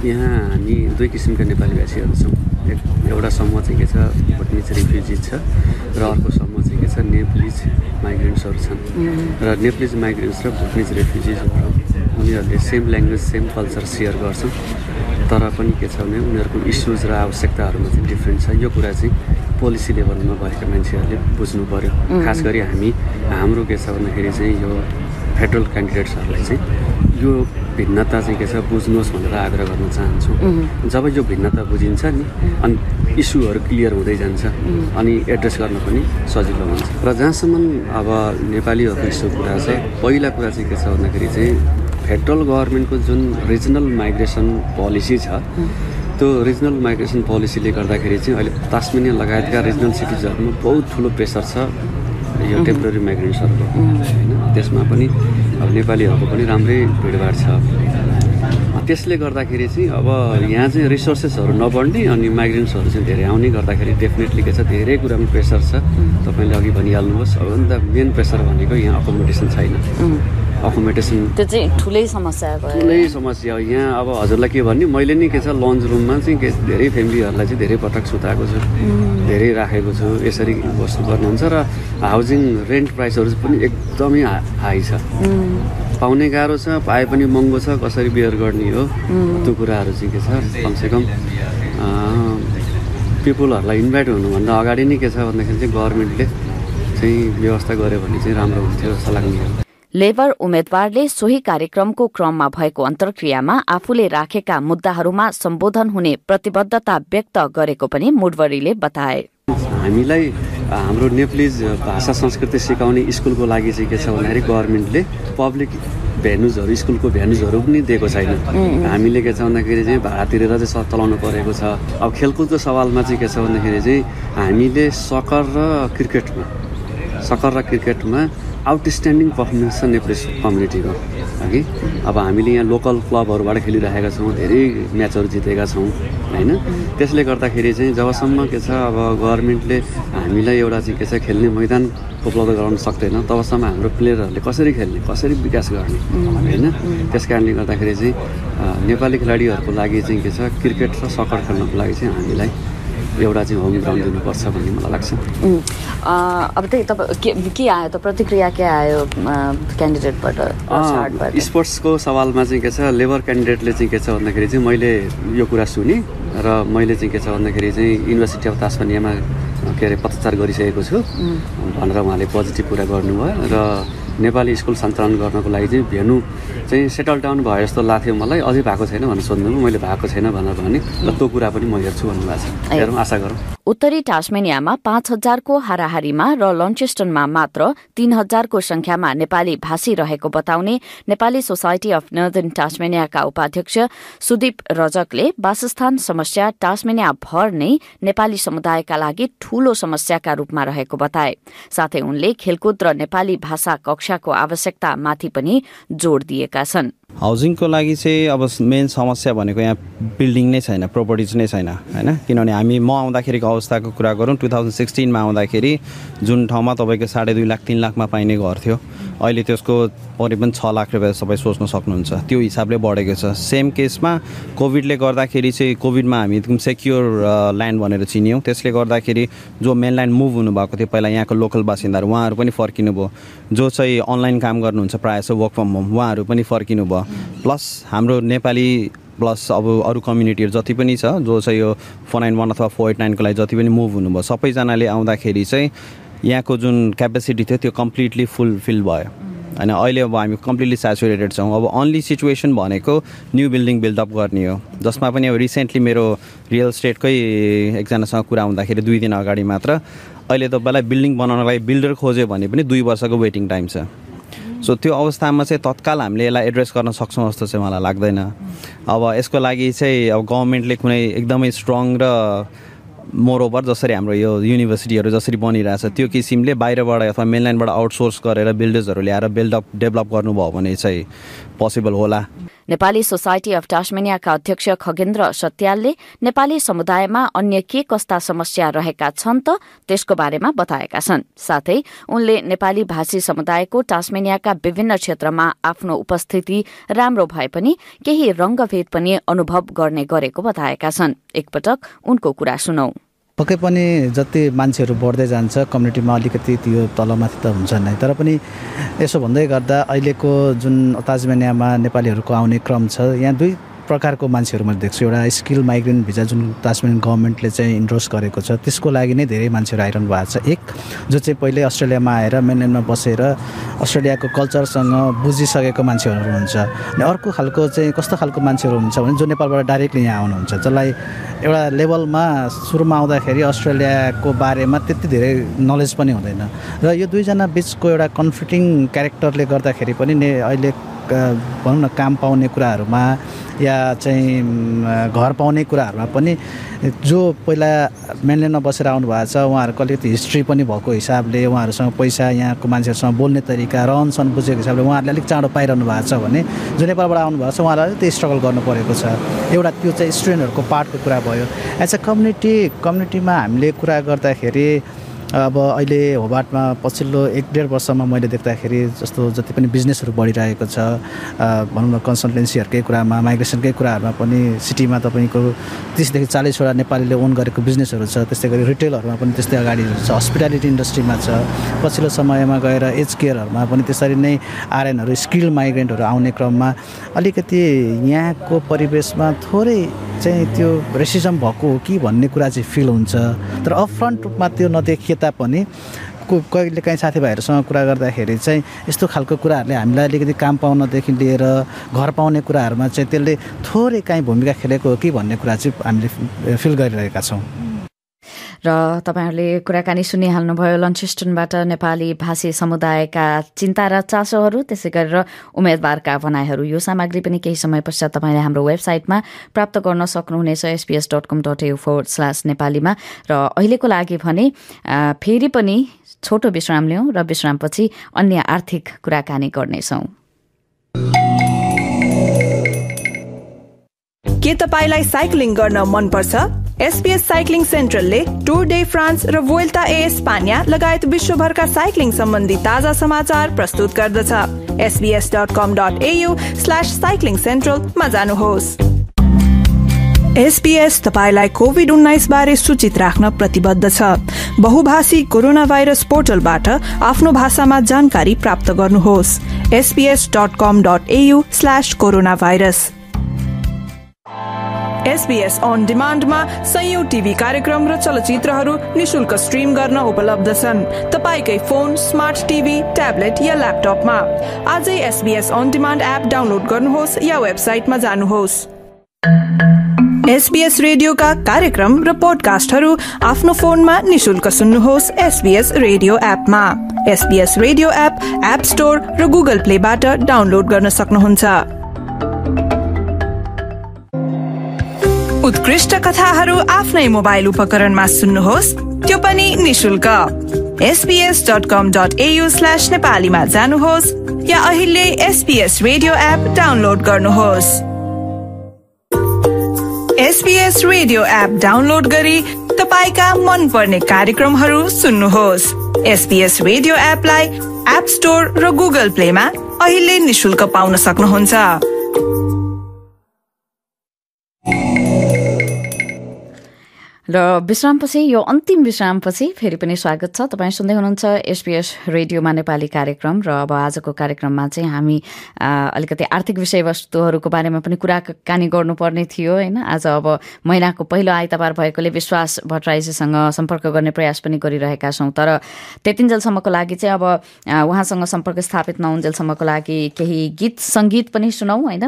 यहाँ हामी दुई किसिमका नेपाली भाषीहरू छौँ। एउटा समूह चाहिँ के छ भुटनिज रिफ्युजिज छ र अर्को समूह चाहिँ के छ नेप्लिज माइग्रेन्ट्सहरू छन्। र नेप्लिज माइग्रेन्ट्स र भुटनिज रिफ्युजिजहरू उनीहरूले same language same culture share गर्छन्, तर पनि के छ भने उनीहरूको इस्युज र आवश्यकताहरूमा चाहिँ डिफ्रेन्ट छ। यो कुरा चाहिँ पोलिसी लेभलमा भएका मान्छेहरूले बुझ्नु पर्यो। खास गरी हाम्रो के छ भन्दाखेरि चाहिँ यो फेडरल क्यान्डिडेट्सहरूलाई चाहिँ यो भिन्नता चाहिँ के छ बुझ्नुहोस् भनेर आग्रह गर्न चाहन्छौँ। जब यो भिन्नता बुझिन्छ नि अनि इस्युहरू क्लियर हुँदै जान्छ अनि एड्रेस गर्न पनि सजिलो हुन्छ। र जहाँसम्म अब नेपालीहरूको इस्यु कुरा छ, पहिला कुरा चाहिँ के छ भन्दाखेरि चाहिँ फेडरल गभर्मेन्टको जुन रिजनल माइग्रेसन पोलिसी छ त्यो रिजनल माइग्रेसन पोलिसीले गर्दाखेरि चाहिँ अहिले तास्मेनिया लगायतका रिजनल सिटिजहरूमा बहुत ठुलो प्रेसर छ यो टेम्पोररी माइग्रेन्ट्सहरूको होइन। त्यसमा पनि अब नेपालीहरूको पनि राम्रै भिडभाड छ। त्यसले गर्दाखेरि चाहिँ अब यहाँ चाहिँ रिसोर्सेसहरू नबढ्ने अनि माइग्रेन्ट्सहरू चाहिँ धेरै आउने गर्दाखेरि डेफिनेटली के छ धेरै कुरामा प्रेसर छ। तपाईँले अघि भनिहाल्नुभयो सबैभन्दा मेन प्रेसर भनेको यहाँ अकोमोडेसन छैन। अकोमोडेसन त्यो चाहिँ ठुलै समस्या भयो। ठुलै समस्या हो यहाँ। अब हजुरलाई के भन्ने मैले नि के छ लन्च रुममा चाहिँ धेरै फ्यामिलीहरूलाई चाहिँ धेरै पटक सुताएको छु, धेरै राखेको छु। यसरी बस्नु पर्नुहुन्छ र हाउसिङ रेन्ट प्राइसहरू पनि एकदमै हाई छ। पाउने गाह्रो छ, पाए पनि महँगो छ, कसरी बियर गर्ने हो त्यो कुराहरू चाहिँ के छ कमसेकम पिपुलहरूलाई इन्भाइट हुनुभन्दा अगाडि नै के छ भन्दाखेरि चाहिँ गभर्मेन्टले चाहिँ व्यवस्था गर्यो भने चाहिँ राम्रो हुन्थ्यो जस्तो लाग्ने। लेबर उम्मेद्वारले सोही कार्यक्रमको क्रममा भएको अन्तर्क्रियामा आफूले राखेका मुद्दाहरूमा सम्बोधन हुने प्रतिबद्धता व्यक्त गरेको पनि मुडवरीले बताए। हामीलाई हाम्रो नेप्लिज भाषा संस्कृति सिकाउने स्कुलको लागि चाहिँ के छ भन्दाखेरि गभर्मेन्टले पब्लिक भेन्युजहरू स्कुलको भेन्युजहरू पनि दिएको छैन। हामीले के छ भन्दाखेरि चाहिँ भाडा तिरेर चाहिँ चलाउनु परेको छ। अब खेलकुदको सवालमा चाहिँ के छ भन्दाखेरि चाहिँ हामीले सकर र क्रिकेटमा आउटस्ट्यान्डिङ पर्फर्मेन्स छ नेप्लिज कम्युनिटीको हगि। अब हामीले यहाँ लोकल क्लबहरूबाट खेलिरहेका छौँ, धेरै म्याचहरू जितेका छौँ होइन। त्यसले गर्दाखेरि चाहिँ जबसम्म के छ अब गभर्मेन्टले हामीलाई एउटा चाहिँ के छ खेल्ने मैदान उपलब्ध गराउन सक्दैन तबसम्म हाम्रो प्लेयरहरूले कसरी खेल्ने कसरी विकास गर्ने होइन। त्यस कारणले गर्दाखेरि चाहिँ नेपाली खेलाडीहरूको लागि चाहिँ के छ क्रिकेट र सकर खेल्नको लागि चाहिँ हामीलाई एउटा चाहिँ होम ग्राउन्ड दिनुपर्छ भन्ने मलाई लाग्छ। अब त्यही तपाईँ के आयो त प्रतिक्रिया के आयो क्यान्डिडेटबाट? स्पोर्ट्सको सवालमा चाहिँ के छ लेबर क्यान्डिडेटले चाहिँ के छ भन्दाखेरि चाहिँ मैले यो कुरा सुने र मैले चाहिँ के छ भन्दाखेरि चाहिँ युनिभर्सिटी अफ तास्मेनियामा के अरे पत्रचार गरिसकेको छु भनेर उहाँले पोजिटिभ कुरा गर्नुभयो। र नेपाली स्कुल सञ्चालन गर्नको लागि चाहिँ भेन्यू चाहिँ सेटल डाउन भयो जस्तो लाग्थ्यो मलाई। अझै भएको छैन भनेर सोध्नुभयो, मैले भएको छैन भनेर भने र त्यो कुरा पनि म हेर्छु भन्नुभएको छ। हेरौँ, आशा गरौँ। उत्तरी टास्मेनियामा 5,000को हाराहारीमा र लन्चेस्टनमा मात्र 3,000को संख्यामा नेपाली भाषी रहेको बताउने नेपाली सोसाइटी अफ नर्दर्न टास्मेनियाका उपाध्यक्ष सुदीप रजकले वासस्थान समस्या टास्मेनिया भर नै नेपाली समुदायका लागि ठूलो समस्याका रूपमा रहेको बताए। साथै उनले खेलकुद र नेपाली भाषा कक्षाको आवश्यकता माथि पनि जोड़ दिएका छन्। हाउसिङको लागि चाहिँ अब मेन समस्या भनेको यहाँ बिल्डिङ नै छैन, प्रोपर्टिज नै छैन होइन। किनभने म आउँदाखेरिको अवस्थाको कुरा गरौँ 2016मा आउँदाखेरि जुन ठाउँमा तपाईँको 2.5 लाख 3 लाखमा पाइने घर थियो अहिले त्यसको करिबन 6 लाख रुपियाँ सबै सोच्न सक्नुहुन्छ। त्यो हिसाबले बढेको छ। सेम केसमा कोभिडले गर्दाखेरि चाहिँ कोभिडमा हामी एकदम सेक्योर ल्यान्ड भनेर चिन्यौँ। त्यसले गर्दाखेरि जो मेनल्यान्ड मुभ हुनुभएको थियो पहिला यहाँको लोकल बासिन्दाहरू उहाँहरू पनि फर्किनु भयो। जो चाहिँ अनलाइन काम गर्नुहुन्छ प्रायः जसो वर्क फ्रम होम उहाँहरू पनि फर्किनु भयो। प्लस हाम्रो नेपाली प्लस अब अरू कम्युनिटीहरू जति पनि छ जो चाहिँ यो 491 अथवा 489 को लागि जति पनि मुभ हुनुभयो सबैजनाले आउँदाखेरि चाहिँ यहाँको जुन क्यापेसिटी थियो त्यो कम्प्लिटली फुलफिल भयो होइन अहिले अब हामी कम्प्लिटली सेचुरेटेड छौँ अब अन्ली सिचुएसन भनेको न्यू बिल्डिङ बिल्डअप गर्ने हो जसमा पनि अब रिसेन्टली मेरो रियल स्टेटकै एकजनासँग कुरा हुँदाखेरि 2 दिन अगाडि मात्र अहिले तपाईँलाई बिल्डिङ बनाउनलाई बिल्डर खोज्यो भने पनि 2 वर्षको वेटिङ टाइम छ सो त्यो अवस्थामा चाहिँ तत्काल हामीले यसलाई एड्रेस गर्न सक्छौँ जस्तो चाहिँ मलाई लाग्दैन अब यसको लागि चाहिँ अब गभर्मेन्टले कुनै एकदमै स्ट्रङ र मोरओभर जसरी हाम्रो यो युनिभर्सिटीहरू जसरी बनिरहेछ त्यो किसिमले बाहिरबाट अथवा मेनल्यान्डबाट आउटसोर्स गरेर बिल्डर्सहरू ल्याएर डेभलप गर्नुभयो भने चाहिँ पोसिबल होला नेपाली सोसाइटी अफ टास्मेनियाका अध्यक्ष खगेन्द्र सत्यालले नेपाली समुदायमा अन्य के कस्ता समस्या रहेका छन् त त्यसको बारेमा बताएका छन् साथै उनले नेपाली भाषी समुदायको टास्मेनियाका विभिन्न क्षेत्रमा आफ्नो उपस्थिति राम्रो भए पनि केही रंगभेद पनि अनुभव गर्ने गरेको बताएका छन् एकपटक उनको कुरा सुनौ पक्कै पनि जति मान्छेहरू बढ्दै जान्छ कम्युनिटीमा अलिकति त्यो तलमाथि त हुन्छ नै तर पनि यसो भन्दै गर्दा अहिलेको जुन तास्मेनियामा नेपालीहरूको आउने क्रम छ यहाँ 2 प्रकारको मान्छेहरू मैले देख्छु एउटा स्किल माइग्रेन्ट भिजा जुन तास्मेनियन गभर्मेन्टले चाहिँ इन्डोर्स गरेको छ त्यसको लागि नै धेरै मान्छेहरू आइरहनु भएको छ एक जो चाहिँ पहिले अस्ट्रेलियामा आएर मेनल्यान्डमा बसेर अस्ट्रेलियाको कल्चरसँग बुझिसकेको मान्छेहरू हुन्छ अनि अर्को खालको चाहिँ कस्तो खालको मान्छेहरू हुन्छ भने जो नेपालबाट डाइरेक्टली यहाँ आउनुहुन्छ जसलाई एउटा लेभलमा सुरुमा आउँदाखेरि अस्ट्रेलियाको बारेमा त्यति धेरै नलेज पनि हुँदैन र यो 2 जना बिचको एउटा कन्फ्लिक्टिङ क्यारेक्टरले गर्दाखेरि पनि अहिले भनौँ न काम पाउने कुराहरूमा या चाहिँ घर पाउने कुराहरूमा पनि जो पहिला मेनल्यान्डमा बसेर आउनु भएको छ उहाँहरूको अलिकति हिस्ट्री पनि भएको हिसाबले उहाँहरूसँग पैसा यहाँको मान्छेहरूसँग बोल्ने तरिका रहनसहन बुझेको हिसाबले उहाँहरूले अलिक चाँडो पाइरहनु भएको छ भने जो नेपालबाट आउनु भएको छ उहाँलाई अलिकति स्ट्रगल गर्नु परेको छ एउटा त्यो चाहिँ स्टुडेन्टहरूको पार्टको कुरा भयो एज अ कम्युनिटीमा हामीले कुरा गर्दाखेरि अब अहिले होबार्टमा पछिल्लो 1-1.5 वर्षमा मैले देख्दाखेरि जस्तो जति पनि बिजनेसहरू बढिरहेको छ भनौँ न कन्सल्टेन्सीहरूकै कुरामा माइग्रेसनकै कुराहरूमा पनि सिटीमा तपाईँको 30 देखि 40 वटा नेपालीले ओन गरेको बिजनेसहरू छ त्यस्तै गरी रिटेलहरूमा पनि त्यस्तै अगाडि छ हस्पिटालिटी इन्डस्ट्रीमा छ पछिल्लो समयमा गएर एज केयरहरूमा पनि त्यसरी नै आरएनहरू स्किल माइग्रेन्टहरू आउने क्रममा अलिकति यहाँको परिवेशमा थोरै चाहिँ त्यो रेसिजम भएको हो कि भन्ने कुरा चाहिँ फिल हुन्छ तर अपफ्रन्ट रूपमा त्यो नदेखिए तापनि कहिले काहीँ साथीभाइहरूसँग कुरा गर्दाखेरि चाहिँ यस्तो खालको कुराहरूले हामीलाई अलिकति काम पाउनदेखि लिएर घर पाउने कुराहरूमा चाहिँ त्यसले थोरै काहीँ भूमिका खेलेको हो कि भन्ने कुरा चाहिँ हामीले फिल गरिरहेका छौँ र तपाईहरुले कुराकानी सुनिहाल्नुभयो लन्चेस्टनबाट नेपाली भाषी समुदायका चिन्ता र चासोहरू त्यसै गरेर उम्मेदवारका भनाइहरू यो सामग्री पनि केही समय पश्चात तपाईले हाम्रो वेबसाइटमा प्राप्त गर्न सक्नुहुनेछ sbs.com.au/नेपालीमा र अहिलेको लागि भने फेरि पनि छोटो विश्राम लियौं र विश्रामपछि अन्य आर्थिक कुराकानी गर्नेछौं। के तपाईलाई साइक्लिङ गर्न मन पर्छ? SBS साइक्लिङ सेन्ट्रलले टुर डे फ्रान्स र भुएल्टा ए स्पानिया लगायत विश्वभरका साइक्लिङ सम्बन्धी ताजा समाचार प्रस्तुत गर्दछ। sbs.com.au/cycling central मा जानुहोस्। SBS तपाईलाई कोभिड-19 बारे सूचित राख्न प्रतिबद्ध छ। बहुभाषी कोरोना भाइरस पोर्टलबाट आफ्नो भाषामा जानकारी प्राप्त गर्नुहोस्। sbs.com.au/coronavirus। SBS on Demand मा सयौं टिभी कार्यक्रम र चलचित्रहरू निशुल्क स्ट्रिम गर्न उपलब्ध छन्। तपाईकै फोन, स्मार्ट टिभी, ट्याब्लेट या ल्यापटपमा। आजै SBS on Demand app download गर्नुहोस् या वेबसाइटमा जानुहोस्। SBS रेडियोका कार्यक्रम र पोडकास्टहरू आफ्नो फोनमा निशुल्क सुन्नुहोस् SBS रेडियो एपमा। SBS रेडियो एप स्टोर र गुगल प्लेबाट डाउनलोड गर्न सक्नुहुन्छ। उत्कृष्ट कथाहरू आफ्नै मोबाइल उपकरणमा सुन्नुहोस्, त्यो पनि निशुल्क। sbs.com.au/nepali मा जानुहोस् या अहिले SBS रेडियो एप डाउनलोड गर्नुहोस्। SBS रेडियो एप डाउनलोड गरी तपाईका मनपर्ने कार्यक्रमहरू सुन्नुहोस्। SBS रेडियो एपलाई एप स्टोर र गुगल प्लेमा अहिले निशुल्क पाउन सक्नुहुन्छ। र विश्रामपछि यो अन्तिम विश्रामपछि फेरि पनि स्वागत छ। तपाईँ सुन्दै हुनुहुन्छ एसपीएस रेडियोमा नेपाली कार्यक्रम र अब आजको कार्यक्रममा चाहिँ हामी अलिकति आर्थिक विषयवस्तुहरूको बारेमा पनि कुराकानी गर्नुपर्ने थियो होइन। आज अब महिनाको पहिलो आइतबार भएकोले विश्वास भट्टराईजीसँग सम्पर्क गर्ने प्रयास पनि गरिरहेका छौँ, तर त्यतिन्जेलसम्मको लागि चाहिँ अब उहाँसँग सम्पर्क स्थापित नहुन्जेलसम्मको लागि केही गीत सङ्गीत पनि सुनौँ होइन।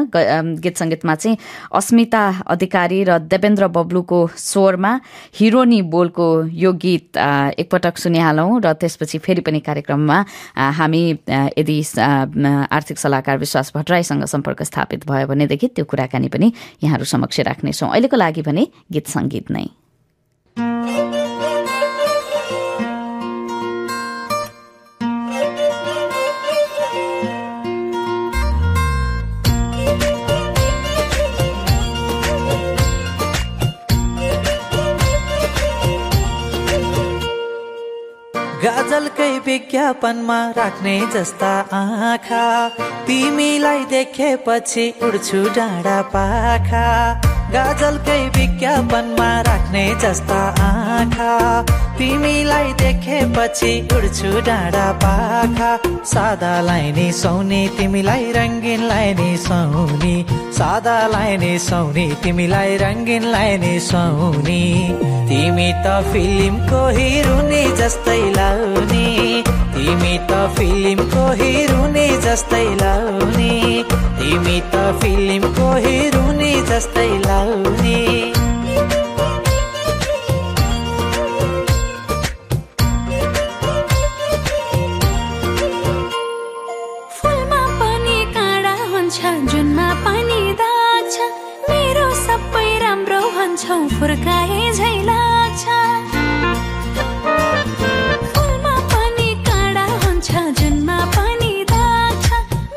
गीत सङ्गीतमा चाहिँ अस्मिता अधिकारी र देवेन्द्र बब्लुको स्वरमा हिरोनी बोलको यो गीत एकपटक सुनिहालौँ र त्यसपछि फेरि पनि कार्यक्रममा हामी यदि आर्थिक सल्लाहकार विश्वास भट्टराईसँग सम्पर्क स्थापित भयो भनेदेखि त्यो कुराकानी पनि यहाँहरू समक्ष राख्नेछौँ। अहिलेको लागि भने गीत सङ्गीत नै। गाजलकै विज्ञापनमा राख्ने जस्ता आँखा, तिमीलाई देखेपछि उड्छु डाँडा पाखा। गाजलकै विज्ञापनमा राख्ने जस्ता आँखा, तिमीलाई देखेपछि उड्छु डाँडा पाखा। सादा लाइनी सौनी तिमीलाई रङ्गिन लाइनी सौनी, सादा लाइनी सौनी तिमीलाई रङ्गिन लाइनी सौनी। तिमी त फिल्मको हिरोनी जस्तै लाउने, तिमी त फिल्मको हिरोनी जस्तै लाउने, तिमी त फिल्मको हिरोनी जस्तै लाउने। फुलमा पनि काँडा हुन्छ, जुनमा पनि दाग छ, मेरो सबै राम्रो भन्छौ फुर्काए झै लाग्छ। फुलमा पनि काँडा हुन्छ, जुनमा पनि दाग छ,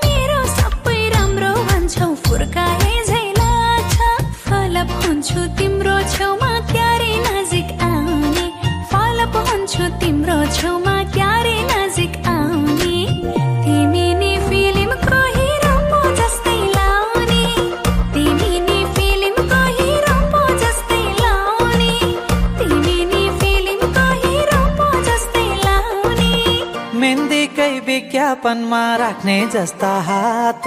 मेरो सबै राम्रो भन्छौ फुर्काए झै लाग्छ। फलप हुन्छु तिम्रो छेउमा क्यारे नजिक आउने, फलप हुन्छु तिम्रो छेउमा क्यारे नजिक आउने। तिमी नि फिल्मको हिरो पो जस्तै लाउने, तिमी नि फिल्मको हिरो पो जस्तै लाउने, तिमी नि फिल्मको हिरो पो जस्तै लाउने। मेहन्दीकै विज्ञापनमा राख्ने जस्ता हात,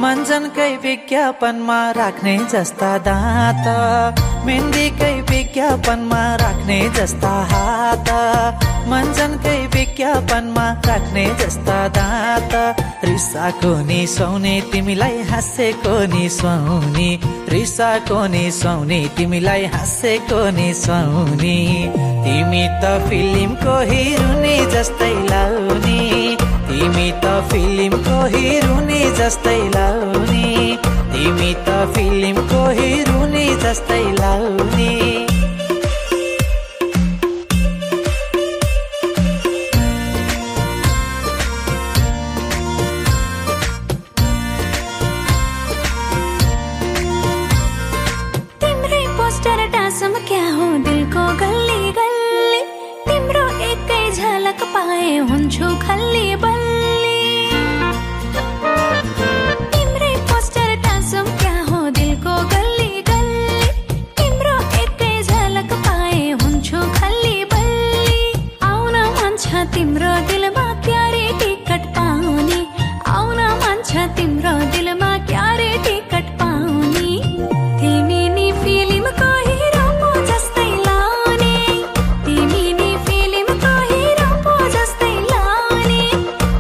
मञ्जनकै विज्ञापनमा राख्ने जस्ता दाँत। मेहन्दीकै विज्ञापनमा राख्ने जस्ता हात, मञ्जनकै विज्ञापनमा राख्ने जस्ता दाँत। रिसाको नि सुहाउने तिमीलाई हाँसेको नि सुहाउने, रिसाको नि सुहाउने तिमीलाई हाँसेको नि सुहाउने। तिमी त फिल्मको हिरोनी जस्तै लाउने, तिमी त फिल्मको हिरोनी जस्तै लाउने, तिमी त फिल्मको हिरोनी जस्तै लाउने। तिम्रै पोस्टर टासम क्या हो दिलको गल्ली गल्ली, तिम्रो एकै झलक पाए हुन्छु खल्ली बल्ली। तिम्रै पोस्टर टासम क्या हो दिलको गल्ली गल्ली, तिम्रो एकै झलक पाए हुन्छु खल्ली बल्ली। आउन मन छ तिम्रो दिलमा क्यारे टिकट पाउने, आउन मन छ तिम्रो दिलमा क्यारे टिकट पाउने। तिमी नि फिल्मको हिरो पो जस्तै लाउने, तिमी नि फिल्मको हिरो पो जस्तै लाउने,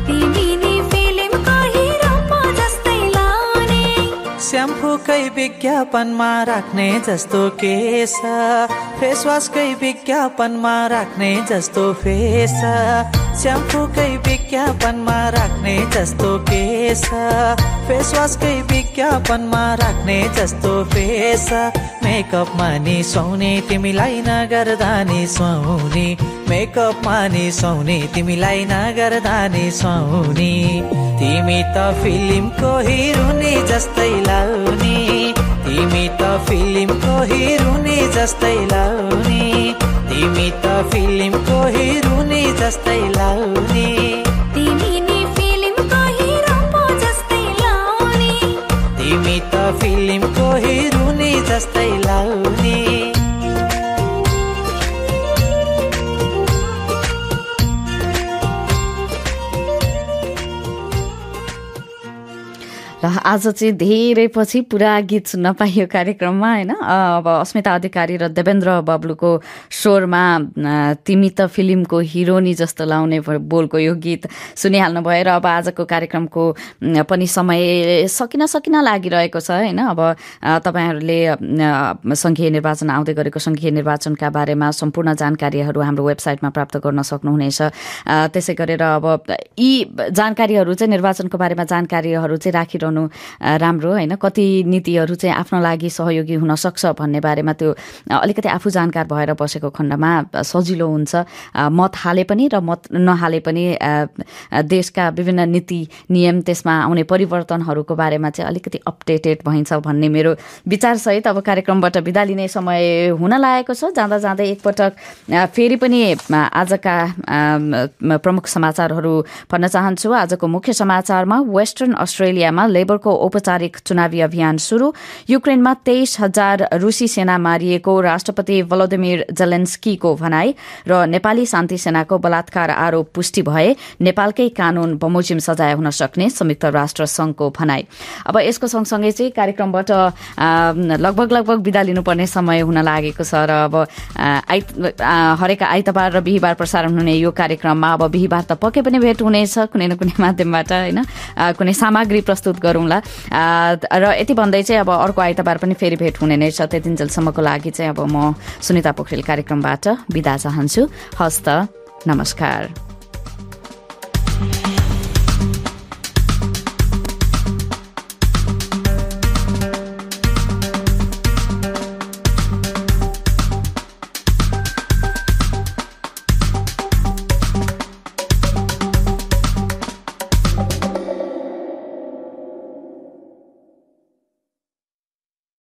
तिमी नि फिल्मको हिरो पो जस्तै लाउने। स्याम्पूकै विज्ञापनमा राख्ने जस्तो केश, फेसवासकै विज्ञापनमा राख्ने जस्तो फेस। स्याम्पूकै विज्ञापनमा राख्ने जस्तो केश, फेसवासकै विज्ञापनमा राख्ने जस्तो फेस। मेकअपमा नि सुहाउने तिमीलाई नगर्दा नि सुहाउने, मेकअपमा नि सुहाउने तिमीलाई नगर्दा नि सुहाउने। तिमी त फिल्मको हिरोनी जस्तै लाउने, तिमी त फिल्मको हिरोनी जस्तै लाउने, तिमी त फिल्मको हिरोनी जस्तै लाउने। तिमी नि फिल्मको हिरो पो जस्तै लाउने, तिमी त फिल्मको हिरोनी जस्तै लाउने। आज चाहिँ धेरै पछि पुरा गीत सुन्न पाइयो कार्यक्रममा होइन। अब अस्मिता अधिकारी र देवेन्द्र बब्लुको स्वरमा तिमी त फिल्मको हिरोनी जस्तो लाउने बोलको यो गीत सुनिहाल्नु भयो र अब आजको कार्यक्रमको पनि समय सकिन लागिरहेको छ होइन। अब तपाईँहरूले सङ्घीय निर्वाचन आउँदै गरेको सङ्घीय निर्वाचनका बारेमा सम्पूर्ण जानकारीहरू हाम्रो वेबसाइटमा प्राप्त गर्न सक्नुहुनेछ। त्यसै गरेर अब यी जानकारीहरू चाहिँ निर्वाचनको बारेमा जानकारीहरू चाहिँ राखिरहनु राम्रो होइन। कति नीतिहरू चाहिँ आफ्नो लागि सहयोगी हुन सक्छ भन्ने बारेमा त्यो अलिकति आफू जानकार भएर बसेको खण्डमा सजिलो हुन्छ। मत हाले पनि र मत नहाले पनि देशका विभिन्न नीति नियम त्यसमा आउने परिवर्तनहरूको बारेमा चाहिँ अलिकति अपडेटेड भइन्छ भन्ने मेरो विचारसहित अब कार्यक्रमबाट बिदा लिने समय हुन लागेको छ। जाँदा जाँदै एकपटक फेरि पनि आजका प्रमुख समाचारहरू भन्न चाहन्छु। आजको मुख्य समाचारमा वेस्टर्न अस्ट्रेलियामा लेबरको औपचारिक चुनावी अभियान सुरु। युक्रेनमा 23,000 रुसी सेना मारिएको राष्ट्रपति भलोदिमिर जेलेन्स्कीको भनाई र नेपाली शान्ति सेनाको बलात्कार आरोप पुष्टि भए नेपालकै कानून बमोजिम सजाय हुन सक्ने संयुक्त राष्ट्र संघको भनाई। अब यसको सँगसँगै चाहिँ कार्यक्रमबाट लगभग बिदा लिनुपर्ने समय हुन लागेको छ र अब हरेक आइतबार र बिहिबार प्रसारण हुने यो कार्यक्रममा अब बिहिबार त पक्कै पनि भेट हुनेछ कुनै न कुनै माध्यमबाट होइन। कुनै सामग्री प्रस्तुत गरौँला र यति भन्दै चाहिँ अब अर्को आइतबार पनि फेरि भेट हुने नै छ। त्यतिन्जेलसम्मको लागि चाहिँ अब म सुनिता पोखरेल कार्यक्रमबाट बिदा चाहन्छु। हस्त नमस्कार।